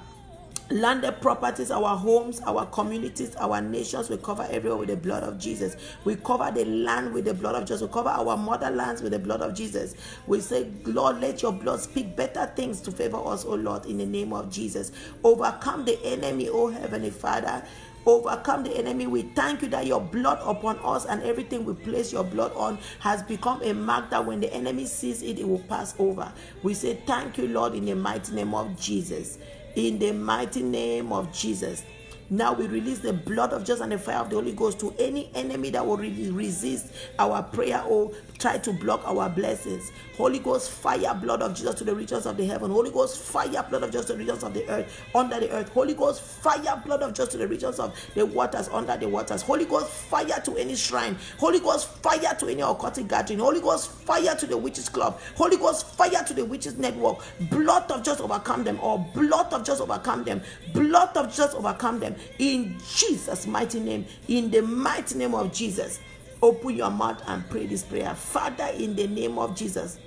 landed properties, our homes, our communities, our nations. We cover everywhere with the blood of Jesus. We cover the land with the blood of Jesus. We cover our motherlands with the blood of Jesus. We say, Lord, let your blood speak better things to favor us, oh Lord, in the name of Jesus. Overcome the enemy, oh Heavenly Father. Overcome the enemy. We thank you that your blood upon us and everything we place your blood on has become a mark that when the enemy sees it, it will pass over. We say thank you, Lord, in the mighty name of Jesus. In the mighty name of Jesus. Now we release the blood of Jesus and the fire of the Holy Ghost to any enemy that will resist our prayer or try to block our blessings. Holy Ghost fire, blood of Jesus to the regions of the heaven. Holy Ghost fire, blood of Jesus to the regions of the earth, under the earth. Holy Ghost fire, blood of Jesus to the regions of the waters, under the waters. Holy Ghost fire to any shrine. Holy Ghost fire to any occultic gathering. Holy Ghost fire to the witches club. Holy Ghost fire to the witches network. Blood of Jesus overcome them all. Blood of Jesus overcome them. Blood of Jesus overcome them. In Jesus' mighty name. In the mighty name of Jesus. Open your mouth and pray this prayer. Father, in the name of Jesus,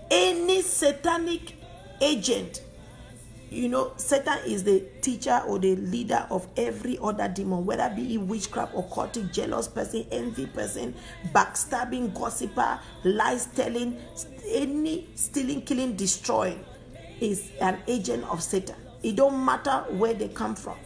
any satanic agent, you know, Satan is the teacher or the leader of every other demon, whether it be witchcraft, occultic, jealous person, envy person, backstabbing, gossiper, lies telling, any stealing, killing, destroying is an agent of Satan. It don't matter where they come from.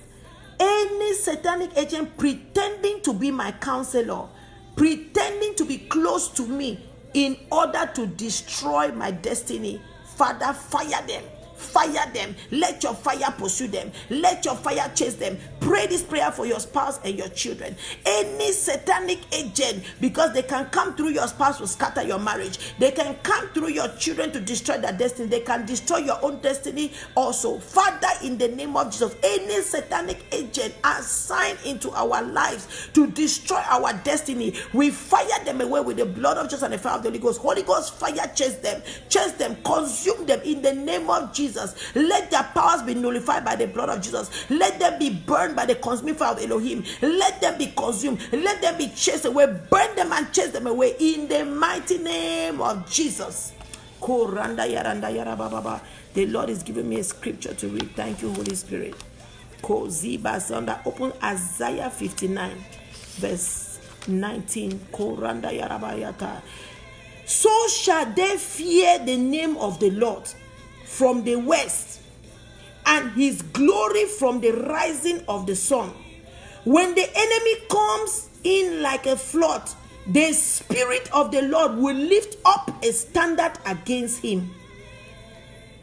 Any satanic agent pretending to be my counselor, pretending to be close to me in order to destroy my destiny, Father, fire them. Fire them. Let your fire pursue them. Let your fire chase them. pray this prayer for your spouse and your children. Any satanic agent, because they can come through your spouse to scatter your marriage, they can come through your children to destroy their destiny, they can destroy your own destiny also. Father, in the name of Jesus, any satanic agent assigned into our lives to destroy our destiny, we fire them away with the blood of Jesus and the fire of the Holy Ghost. Holy Ghost fire, chase them, consume them in the name of Jesus. Let their powers be nullified by the blood of Jesus. Let them be burned by the consuming fire of Elohim. Let them be consumed. Let them be chased away. Burn them and chase them away in the mighty name of Jesus. The Lord is giving me a scripture to read. Thank you, Holy Spirit. Open Isaiah 59, verse 19. So shall they fear the name of the Lord from the west, and his glory from the rising of the sun. When the enemy comes in like a flood, the Spirit of the Lord will lift up a standard against him.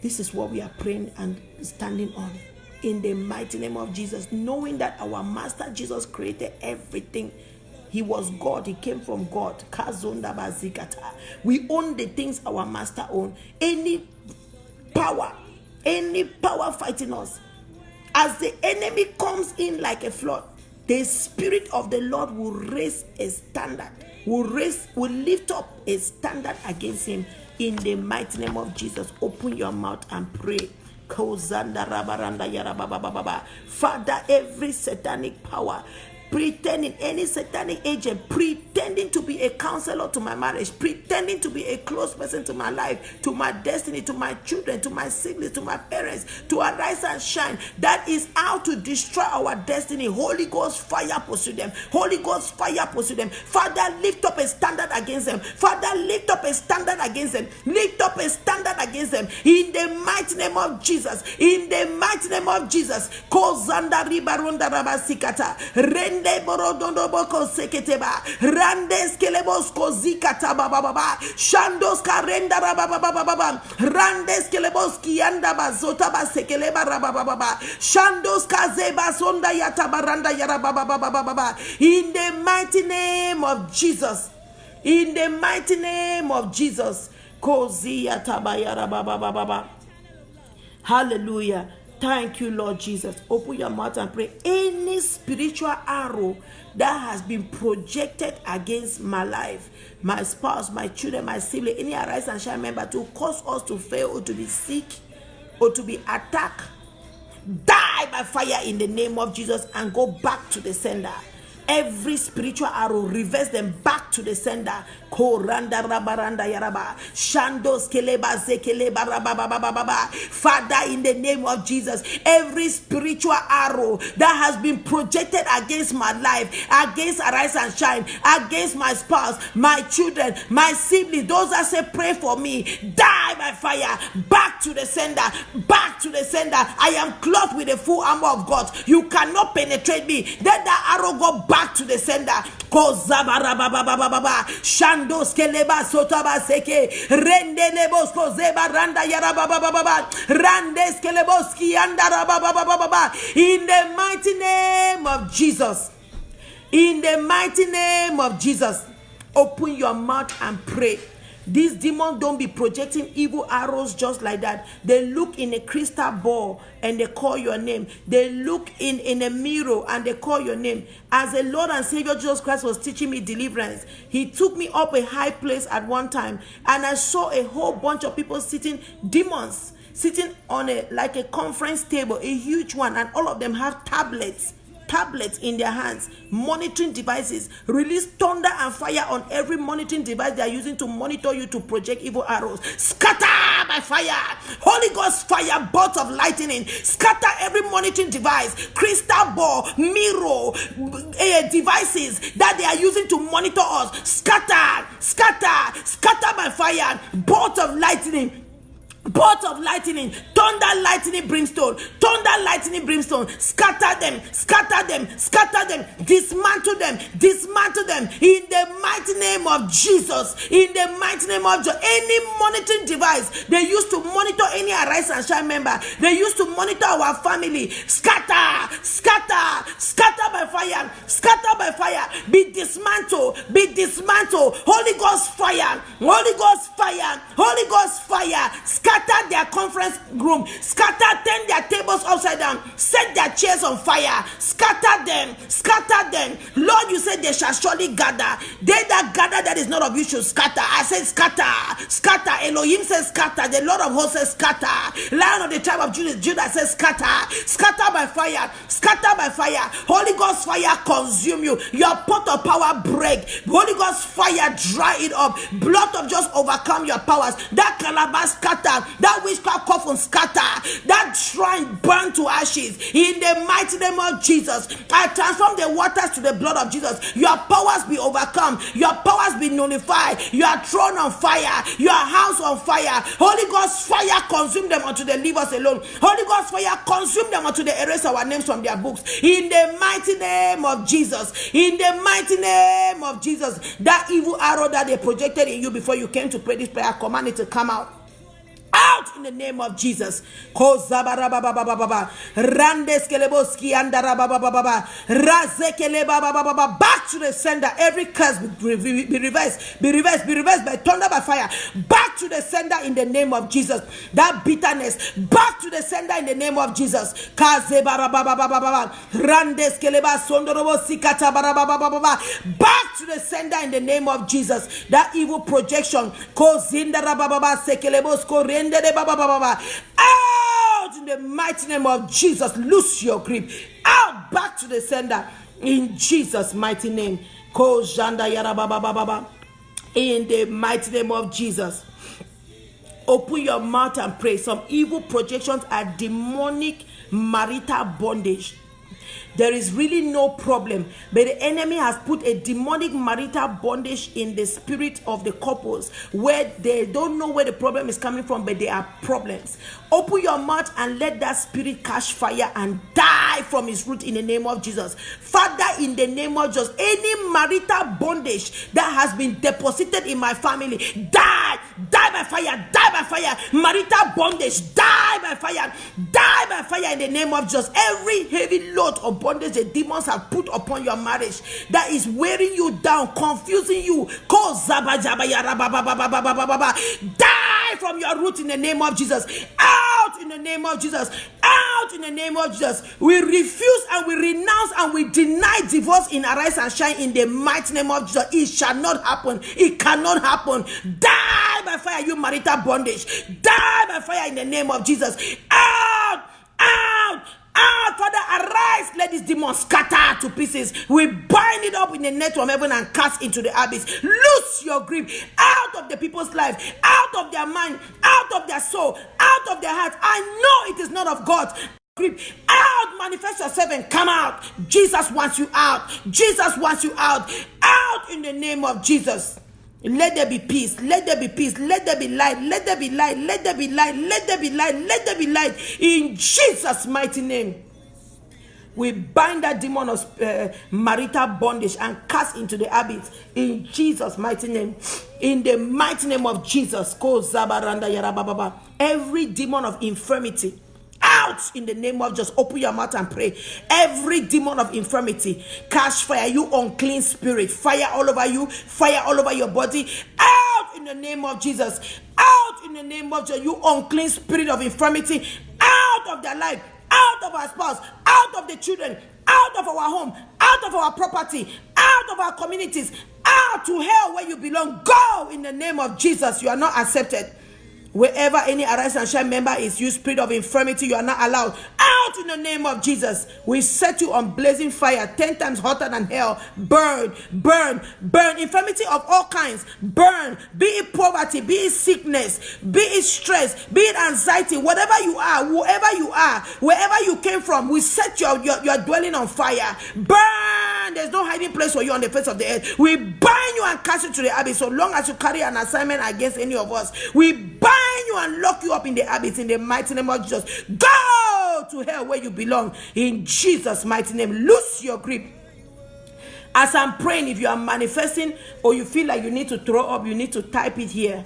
This is what we are praying and standing on. In the mighty name of Jesus, knowing that our Master Jesus created everything. He was God. He came from God. We own the things our Master owns. Any power fighting us, as the enemy comes in like a flood, the Spirit of the Lord will raise a standard, will lift up a standard against him. In the mighty name of Jesus, open your mouth and pray. Father, every satanic power pretending, any satanic agent pretending to be a counselor to my marriage, pretending to be a close person to my life, to my destiny, to my children, to my siblings, to my parents, to arise and shine, that is out to destroy our destiny. Holy Ghost fire pursue them. Holy Ghost fire pursue them. Father, lift up a standard against them. Father, lift up a standard against them. Lift up a standard against them. In the mighty name of Jesus. In the mighty name of Jesus. Kozanda ribaronda rabasikata. Rende borodondo boko seketeba. Randes kelebos kozikata baba. Shandos karenda rababa. Randes kelebos kianda bazota basekeleba rababa. Shandos kazeba sonda yata baranda yarababa. In the mighty name of Jesus. In the mighty name of Jesus. Koziyata bayarababa. Hallelujah. Thank you, Lord Jesus. Open your mouth and pray. Any spiritual arrow that has been projected against my life, my spouse, my children, my sibling, any Arise and Shine member, to cause us to fail or to be sick or to be attacked, die by fire in the name of Jesus and go back to the sender. Every spiritual arrow, reverse them back to the sender. Koranda rabaranda yaraba. Shandos keleba zekeleba rabababababa. Father, in the name of Jesus, every spiritual arrow that has been projected against my life, against Arise and Shine, against my spouse, my children, my siblings, those that say pray for me, die by fire. Back to the sender. Back to the sender. I am clothed with the full armor of God. You cannot penetrate me. Let that arrow go back to the sender. Shandos keleba sotaba seke rende lebos kozeba randa yarababa randes keleboski andarababa. In the mighty name of Jesus. In the mighty name of Jesus. Open your mouth and pray. These demons don't be projecting evil arrows just like that. They look in a crystal ball and they call your name. They look in a mirror and they call your name. As the Lord and Savior Jesus Christ was teaching me deliverance, he took me up a high place at one time and I saw a whole bunch of people demons sitting on like a conference table, a huge one, and all of them have tablets in their hands, monitoring devices. Release thunder and fire on every monitoring device they are using to monitor you, to project evil arrows. Scatter by fire. Holy Ghost fire, bolts of lightning. Scatter every monitoring device, crystal ball, mirror, devices that they are using to monitor us. Scatter by fire, bolt of lightning. Thunder, lightning, brimstone. Thunder, fire, lightning, brimstone. Scatter them, scatter them, scatter them. Dismantle them, dismantle them. In the mighty name of Jesus. In the mighty name of Jesus. Any monitoring device they used to monitor any Arise and Shine member, they used to monitor our family. Scatter, scatter, scatter by fire, scatter by fire. Be dismantled, be dismantled. Holy Ghost fire, Holy Ghost fire, Holy Ghost fire. Scatter their conference room, scatter, turn their tables upside down, set their chairs on fire, scatter them, scatter them. Lord, you said they shall surely gather. They that gather that is not of you should scatter. I said scatter, scatter. Elohim says scatter. The Lord of hosts says scatter. Lion of the tribe of Judah says scatter. Scatter by fire, scatter by fire. Holy Ghost fire consume you. Your pot of power break. Holy Ghost fire dry it up. Blood of just overcome your powers. That calabash scatter. That witchcraft coffin scatter. That shrine burn to ashes. In the mighty name of Jesus, I transform the waters to the blood of Jesus. Your powers be overcome. Your powers be nullified. Your throne on fire. Your house on fire. Holy Ghost fire consume them unto they leave us alone. Holy Ghost fire consume them unto they erase our names from their books. In the mighty name of Jesus. In the mighty name of Jesus. That evil arrow that they projected in you before you came to pray this prayer, command it to come out. Out in the name of Jesus. Back to the sender. Every curse be reversed. Be reversed. Be reversed by thunder, by fire. Back to the sender in the name of Jesus. That bitterness. Back to the sender in the name of Jesus. Back to the sender in the name of Jesus. That evil projection. Out in the mighty name of Jesus. Loose your grip. Out, back to the sender in Jesus' mighty name. In the mighty name of Jesus. Open your mouth and pray. Some evil projections are demonic marital bondage. There is really no problem, but the enemy has put a demonic marital bondage in the spirit of the couples where they don't know where the problem is coming from, but there are problems. Open your mouth and let that spirit catch fire and die from its root in the name of Jesus. Father, in the name of Jesus, any marital bondage that has been deposited in my family, die by fire, die by fire. Marital bondage, die by fire in the name of Jesus. Every heavy load of bondage the demons have put upon your marriage that is wearing you down, confusing you, die from your root in the name of Jesus. Out in the name of Jesus. Out in the name of Jesus. We refuse and we renounce and we deny divorce in Arise and Shine in the mighty name of Jesus. It shall not happen. It cannot happen. Die by fire, you marital bondage. Die by fire in the name of Jesus. Out! Out! Out! Father, arise. Let this demon scatter to pieces. We bind it up in the net from heaven and cast into the abyss. Loose your grip out of the people's life, out of their mind, out of their soul, out of their heart. I know it is not of God. Grip out, manifest yourself and come out. Jesus wants you out. Jesus wants you out. Out in the name of Jesus. Let there be peace. Let there be peace. Let there be light. Let there be light. Let there be light. Let there be light. Let there be light. In Jesus' mighty name. We bind that demon of marital bondage and cast into the abyss in Jesus' mighty name. In the mighty name of Jesus. Every demon of infirmity, out in the name of Jesus. Open your mouth and pray. Every demon of infirmity, catch fire. You unclean spirit, fire all over you, fire all over your body. Out in the name of Jesus. Out in the name of Jesus. You unclean spirit of infirmity, out of their life, out of our spouse, out of the children, out of our home, out of our property, out of our communities, out to hell where you belong. Go in the name of Jesus. You are not accepted. Wherever any Arise and Shine member is, you spirit of infirmity, you are not allowed. Out in the name of Jesus. We set you on blazing fire, 10 times hotter than hell. Burn, burn, burn. Infirmity of all kinds. Burn. Be it poverty, be it sickness, be it stress, be it anxiety. Whatever you are, whoever you are, wherever you came from, we set your dwelling on fire. Burn. There's no hiding place for you on the face of the earth. We bind you and cast you to the abyss. So long as you carry an assignment against any of us, we bind you and lock you up in the abyss in the mighty name of Jesus. Go to hell where you belong. In Jesus' mighty name, loose your grip. As I'm praying, if you are manifesting or you feel like you need to throw up, you need to type it here.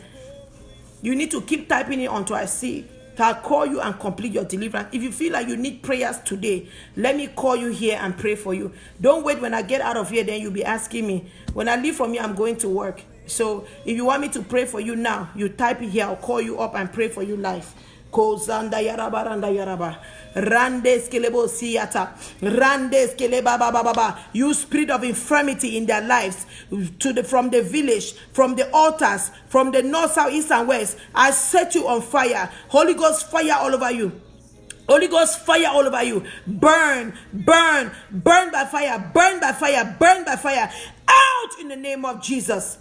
You need to keep typing it until I see. I'll call you and complete your deliverance. If you feel like you need prayers today, let me call you here and pray for you. Don't wait when I get out of here, then you'll be asking me. When I leave from here, I'm going to work. So if you want me to pray for you now, you type it here. I'll call you up and pray for you live. Kozanda yaraba randa yaraba. Randes kelebo siyata. Randes keleba baba baba. You spirit of infirmity in their lives, from the village, from the altars, from the north, south, east, and west. I set you on fire. Holy Ghost fire all over you. Holy Ghost fire all over you. Burn, burn, burn by fire, burn by fire, burn by fire. Out in the name of Jesus.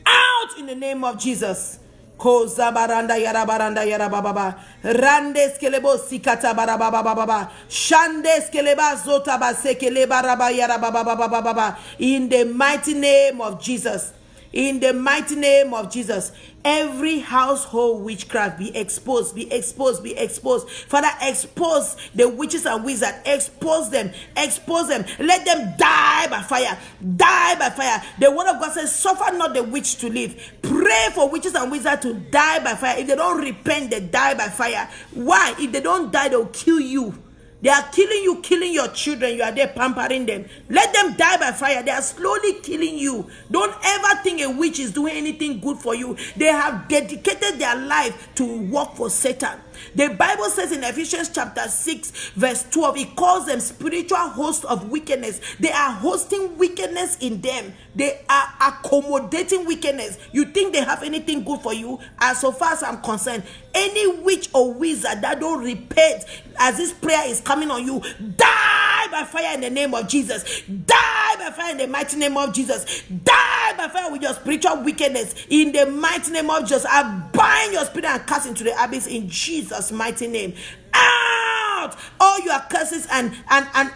Out in the name of Jesus. Koza baranda yara baranda yara baba. Randes kelebo sikata baraba baba. Shandes keleba zota basekele baraba yara baba baba. In the mighty name of Jesus. In the mighty name of Jesus, every household witchcraft be exposed, be exposed, be exposed. Father, expose the witches and wizards. Expose them, expose them. Let them die by fire, die by fire. The word of God says, suffer not the witch to live. Pray for witches and wizards to die by fire. If they don't repent, they die by fire. Why? If they don't die, they'll kill you. They are killing you, killing your children. You are there pampering them. Let them die by fire. They are slowly killing you. Don't ever think a witch is doing anything good for you. They have dedicated their life to work for Satan. The Bible says in Ephesians chapter 6 verse 12, it calls them spiritual hosts of wickedness. They are hosting wickedness in them. They are accommodating wickedness. You think they have anything good for you? As so far as I'm concerned, any witch or wizard that don't repent as this prayer is coming on you, die by fire in the name of Jesus. Die by fire in the mighty name of Jesus. Die by fire with your spiritual wickedness in the mighty name of Jesus. I bind your spirit and cast into the abyss in Jesus' mighty name. Out all your curses and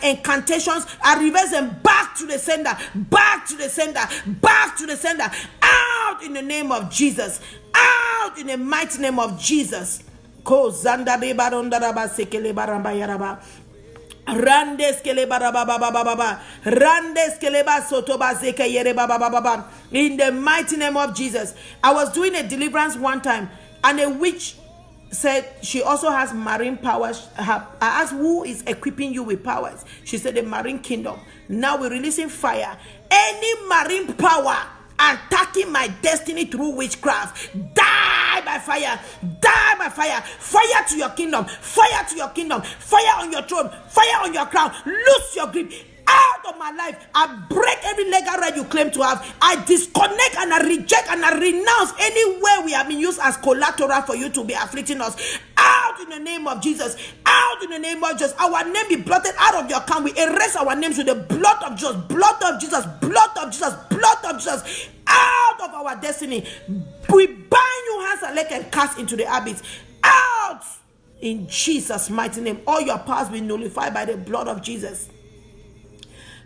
incantations. I reverse them back to the sender, back to the sender, back to the sender. Out in the name of Jesus. Out in the mighty name of Jesus. Ko zanda be baronda raba sekele baramba yaraba. Randes kele baraba baba baba. Randes kele ba soto ba zeke yere baba baba. In the mighty name of Jesus. I was doing a deliverance one time, and a witch said she also has marine powers. I asked, who is equipping you with powers? She said the marine kingdom. Now we're releasing fire. Any marine power attacking my destiny through witchcraft, die by fire, die by fire. Fire to your kingdom, fire to your kingdom, fire on your throne, fire on your crown. Loose your grip. Out of my life, I break every legal right you claim to have. I disconnect and I reject and I renounce anywhere we have been used as collateral for you to be afflicting us. Out in the name of Jesus. Out in the name of Jesus. Our name be blotted out of your account. We erase our names with the blood of Jesus. Blood of Jesus. Blood of Jesus. Blood of Jesus. Out of our destiny. We bind you hands and leg and cast into the abyss. Out in Jesus' mighty name. All your powers be nullified by the blood of Jesus.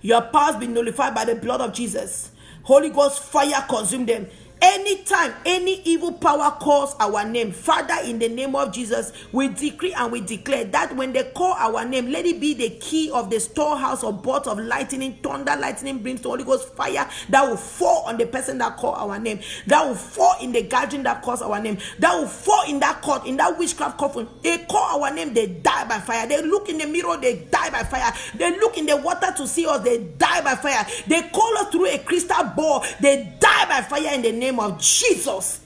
Your powers be nullified by the blood of Jesus. Holy Ghost fire consume them. Anytime any evil power calls our name, Father, in the name of Jesus, we decree and we declare that when they call our name, let it be the key of the storehouse or bolt of lightning, thunder, lightning, brings the Holy Ghost fire that will fall on the person that call our name, that will fall in the gathering that calls our name, that will fall in that court, in that witchcraft coffin. They call our name, they die by fire. They look in the mirror, they die by fire. They look in the water to see us, they die by fire. They call us through a crystal ball, they die by fire in the name of Jesus.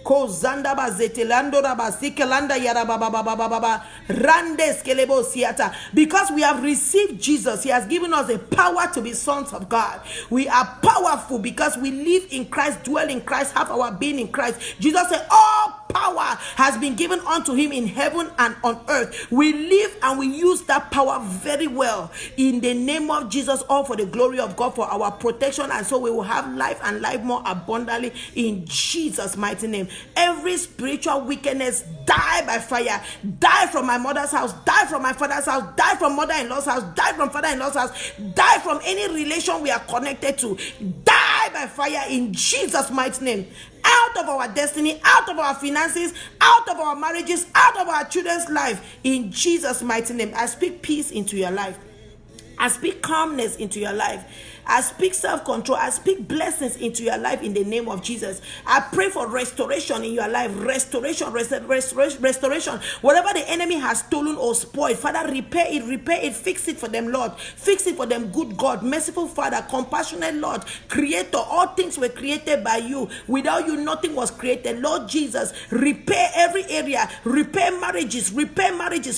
Because we have received Jesus. He has given us the power to be sons of God. We are powerful because we live in Christ, dwell in Christ, have our being in Christ. Jesus said, all power has been given unto him in heaven and on earth. We live and we use that power very well. In the name of Jesus, all for the glory of God, for our protection, and so we will have life and life more abundantly in Jesus' mighty name. Every spiritual wickedness, die by fire. Die from my mother's house, die from my father's house, die from mother-in-law's house, die from father-in-law's house, die from any relation we are connected to. Die by fire in Jesus' mighty name. Out of our destiny, out of our finances, out of our marriages, out of our children's life, in Jesus' mighty name. I speak peace into your life. I speak calmness into your life. I speak self-control. I speak blessings into your life in the name of Jesus. I pray for restoration in your life. Restoration. Whatever the enemy has stolen or spoiled, Father, repair it, fix it for them, Lord. Fix it for them, good God, merciful Father, compassionate Lord, Creator. All things were created by you. Without you, nothing was created. Lord Jesus, repair every area. Repair marriages.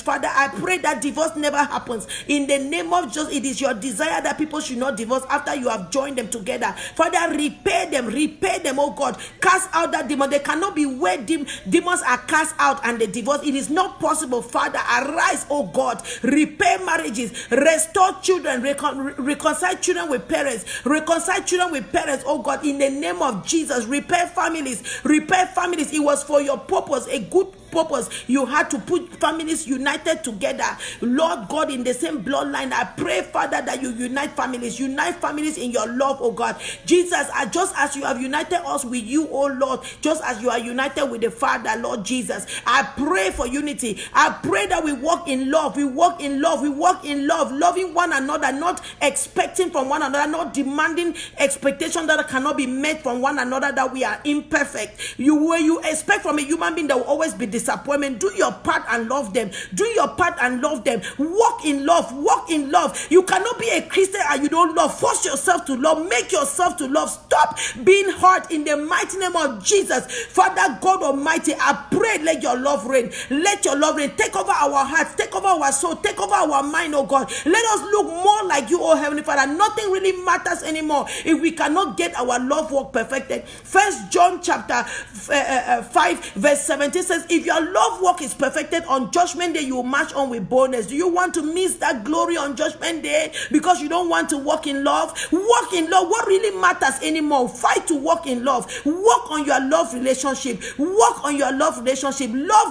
Father, I pray that divorce never happens. In the name of Jesus, it is your desire that people should not divorce after you have joined them together. Father, repair them, oh God. Cast out that demon. They cannot be where demons are cast out and they divorce. It is not possible. Father, arise, oh God. Repair marriages, restore children, reconcile children with parents, oh God, in the name of Jesus. Repair families. It was for your purpose, a good purpose. You had to put families united together, Lord God, in the same bloodline. I pray, Father, that you unite families in your love, oh God. Jesus, just as you have united us with you, oh Lord, just as you are united with the Father, Lord Jesus, I pray for unity. I pray that we walk in love, loving one another, not expecting from one another, not demanding expectations that cannot be met from one another, that we are imperfect. Where you expect from a human being, there will always be disappointment. Do your part and love them. Walk in love. You cannot be a Christian and you don't love. Force yourself to love. Make yourself to love. Stop being hurt in the mighty name of Jesus. Father God Almighty, I pray, let your love reign. Take over our hearts, take over our soul, take over our mind, oh God. Let us look more like you, oh Heavenly Father. Nothing really matters anymore if we cannot get our love work perfected. 1 John chapter 5 verse 17 says, if your love work is perfected on judgment day, you will march on with boldness. Do you want to miss that glory on judgment day because you don't want to walk in love? Walk in love. What really matters anymore? Fight to walk in love. Work on your love relationship. Love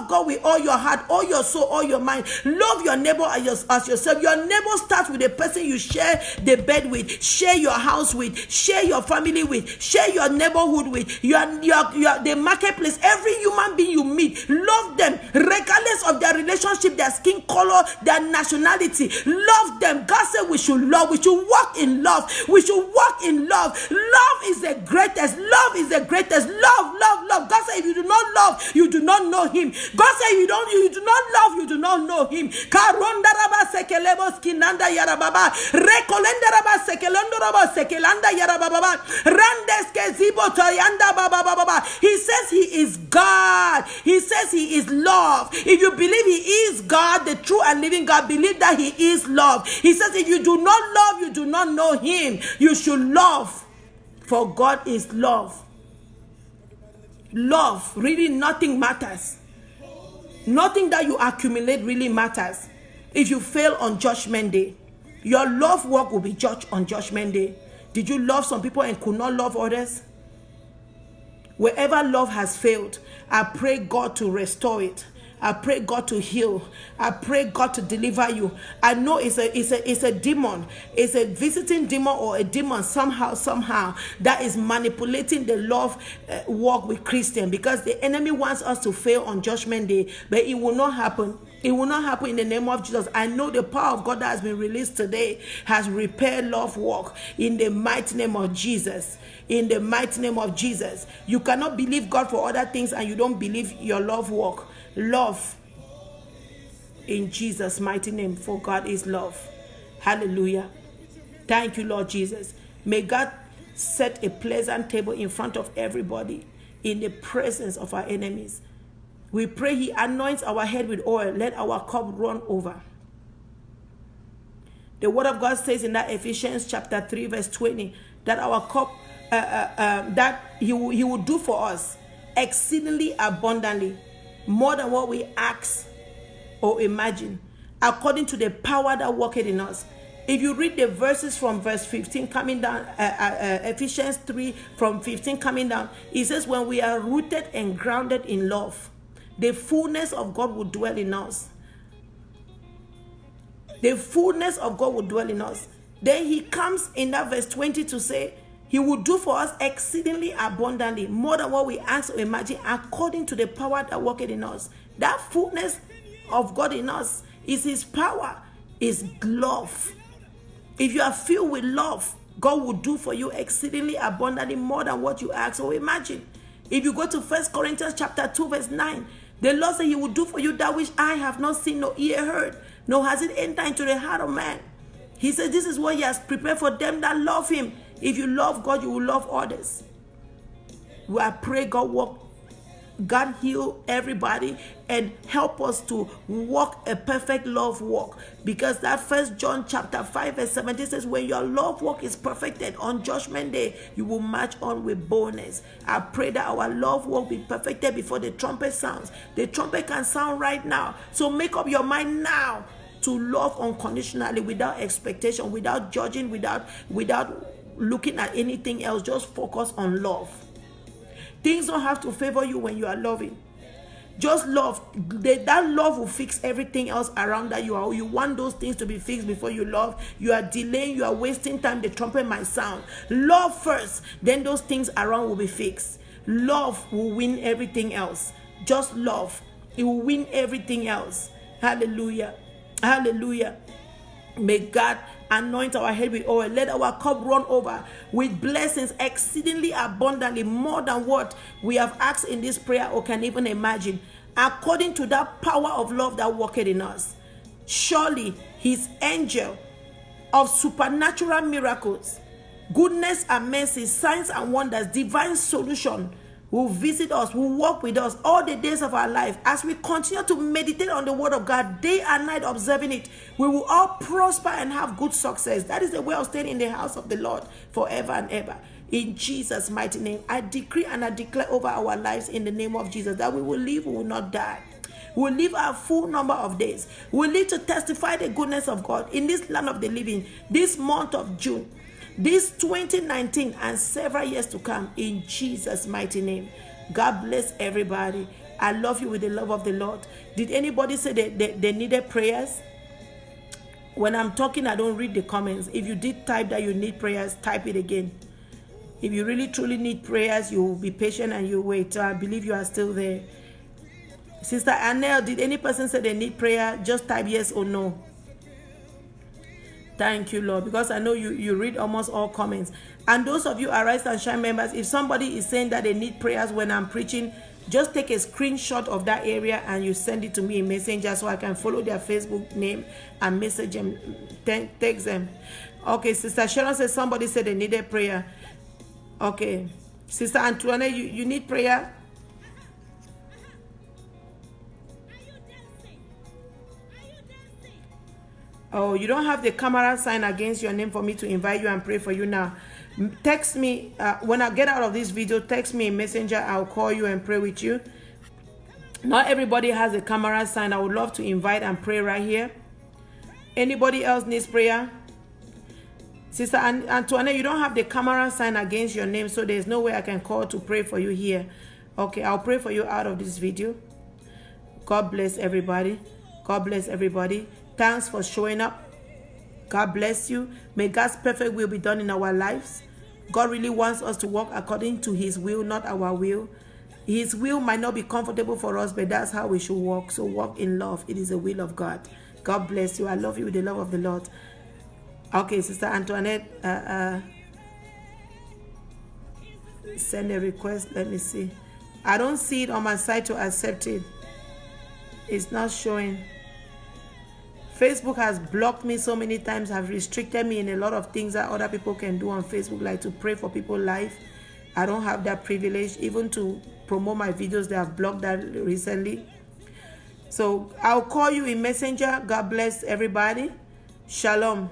God with all your heart, all your soul, all your mind. Love your neighbor as yourself. Your neighbor starts with the person you share the bed with, share your house with, share your family with, share your neighborhood with, the marketplace. Every human being you meet, love them regardless of their relationship, their skin color, their nationality. Love them. God said we should love. We should walk in love. Love is the greatest. Love. God said if you do not love, you do not know him. God said you do not love, you do not know him. Karonda raba sekelebo skinanda yarababa. Rekolenda raba sekelondo raba sekelanda yarababa. Randeske zibo toyanda baba. He says he is God. He says he is love. If you believe he is God, the true and living God, believe that he is love. He says if you do not love, you do not know him. You should love, for God is love. Love, really nothing matters. Nothing that you accumulate really matters. If you fail on judgment day, your love work will be judged on judgment day. Did you love some people and could not love others? Wherever love has failed, I pray God to restore it. I pray God to heal. I pray God to deliver you. I know it's a demon. It's a visiting demon or a demon somehow that is manipulating the love walk with Christian, because the enemy wants us to fail on judgment day, but it will not happen. It will not happen in the name of Jesus. I know the power of God that has been released today has repaired love walk in the mighty name of Jesus. In the mighty name of Jesus. You cannot believe God for other things and you don't believe your love walk. Love in Jesus' mighty name, for God is love. Hallelujah. Thank you, Lord Jesus. May God set a pleasant table in front of everybody in the presence of our enemies. We pray he anoints our head with oil. Let our cup run over. The word of God says in that Ephesians chapter 3 verse 20 that our cup, that he will do for us exceedingly abundantly, more than what we ask or imagine, according to the power that worketh in us. If you read the verses from verse 15 coming down, Ephesians 3 from 15 coming down, it says when we are rooted and grounded in love, the fullness of God will dwell in us. The fullness of God will dwell in us. Then he comes in that verse 20 to say, He will do for us exceedingly abundantly, more than what we ask or imagine, according to the power that worketh in us. That fullness of God in us is his power, is love. If you are filled with love, God will do for you exceedingly abundantly, more than what you ask or imagine. If you go to 1 Corinthians chapter 2, verse 9, the Lord said he will do for you that which eye have not seen, nor ear heard, nor has it entered into the heart of man. He said this is what he has prepared for them that love him. If you love God, you will love others. I pray God heal everybody and help us to walk a perfect love walk, because that 1 John chapter 5 verse 17 says, when your love walk is perfected on judgment day, you will march on with boldness. I pray that our love walk be perfected before the trumpet sounds. The trumpet can sound right now, so make up your mind now to love unconditionally, without expectation, without judging, without looking at anything else. Just focus on love. Things don't have to favor you when you are loving. Just love. That love will fix everything else around that you are. You want those things to be fixed before you love. You are delaying, you are wasting time. The trumpet might sound. Love first, then those things around will be fixed. Love will win everything else. Just love. It will win everything else. Hallelujah. Hallelujah. May God anoint our head with oil. Let our cup run over with blessings exceedingly abundantly, more than what we have asked in this prayer or can even imagine, according to that power of love that worketh in us. Surely his angel of supernatural miracles, goodness and mercy, signs and wonders, divine solution will visit us, will walk with us all the days of our life. As we continue to meditate on the word of God day and night, observing it, we will all prosper and have good success. That is the way of staying in the house of the Lord forever and ever. In Jesus' mighty name, I decree and I declare over our lives in the name of Jesus that we will live, we will not die. We will live our full number of days. We will live to testify the goodness of God in this land of the living, this month of June, this 2019 and several years to come, in Jesus' mighty name. God bless everybody. I love you with the love of the Lord. Did anybody say they needed prayers? When I'm talking, I don't read the comments. If you did type that you need prayers, type it again. If you really truly need prayers, you will be patient and you wait. So I believe you are still there. Sister Annelle, did any person say they need prayer? Just type yes or no. Thank you, Lord, because I know you read almost all comments. And those of you Arise and Shine members, if somebody is saying that they need prayers when I'm preaching, just take a screenshot of that area and you send it to me in Messenger so I can follow their Facebook name and message them, text them. Okay, Sister Sharon says somebody said they needed prayer. Okay, Sister Antoinette, you need prayer? Oh, you don't have the camera sign against your name for me to invite you and pray for you now. Text me when I get out of this video. Text me in Messenger. I'll call you and pray with you. Not everybody has a camera sign. I would love to invite and pray right here. Anybody else needs prayer? Sister Antoinette, you don't have the camera sign against your name, so there's no way I can call to pray for you here. Okay, I'll pray for you out of this video. God bless everybody. God bless everybody. Thanks for showing up. God bless you. May God's perfect will be done in our lives. God really wants us to walk according to his will, not our will. His will might not be comfortable for us, but that's how we should walk. So walk in love. It is the will of God. God bless you. I love you with the love of the Lord. Okay, Sister Antoinette, send a request. Let me see. I don't see it on my side to accept it. It's not showing. Facebook has blocked me so many times, have restricted me in a lot of things that other people can do on Facebook, like to pray for people live. I don't have that privilege. Even to promote my videos, they have blocked that recently. So I'll call you in Messenger. God bless everybody. Shalom.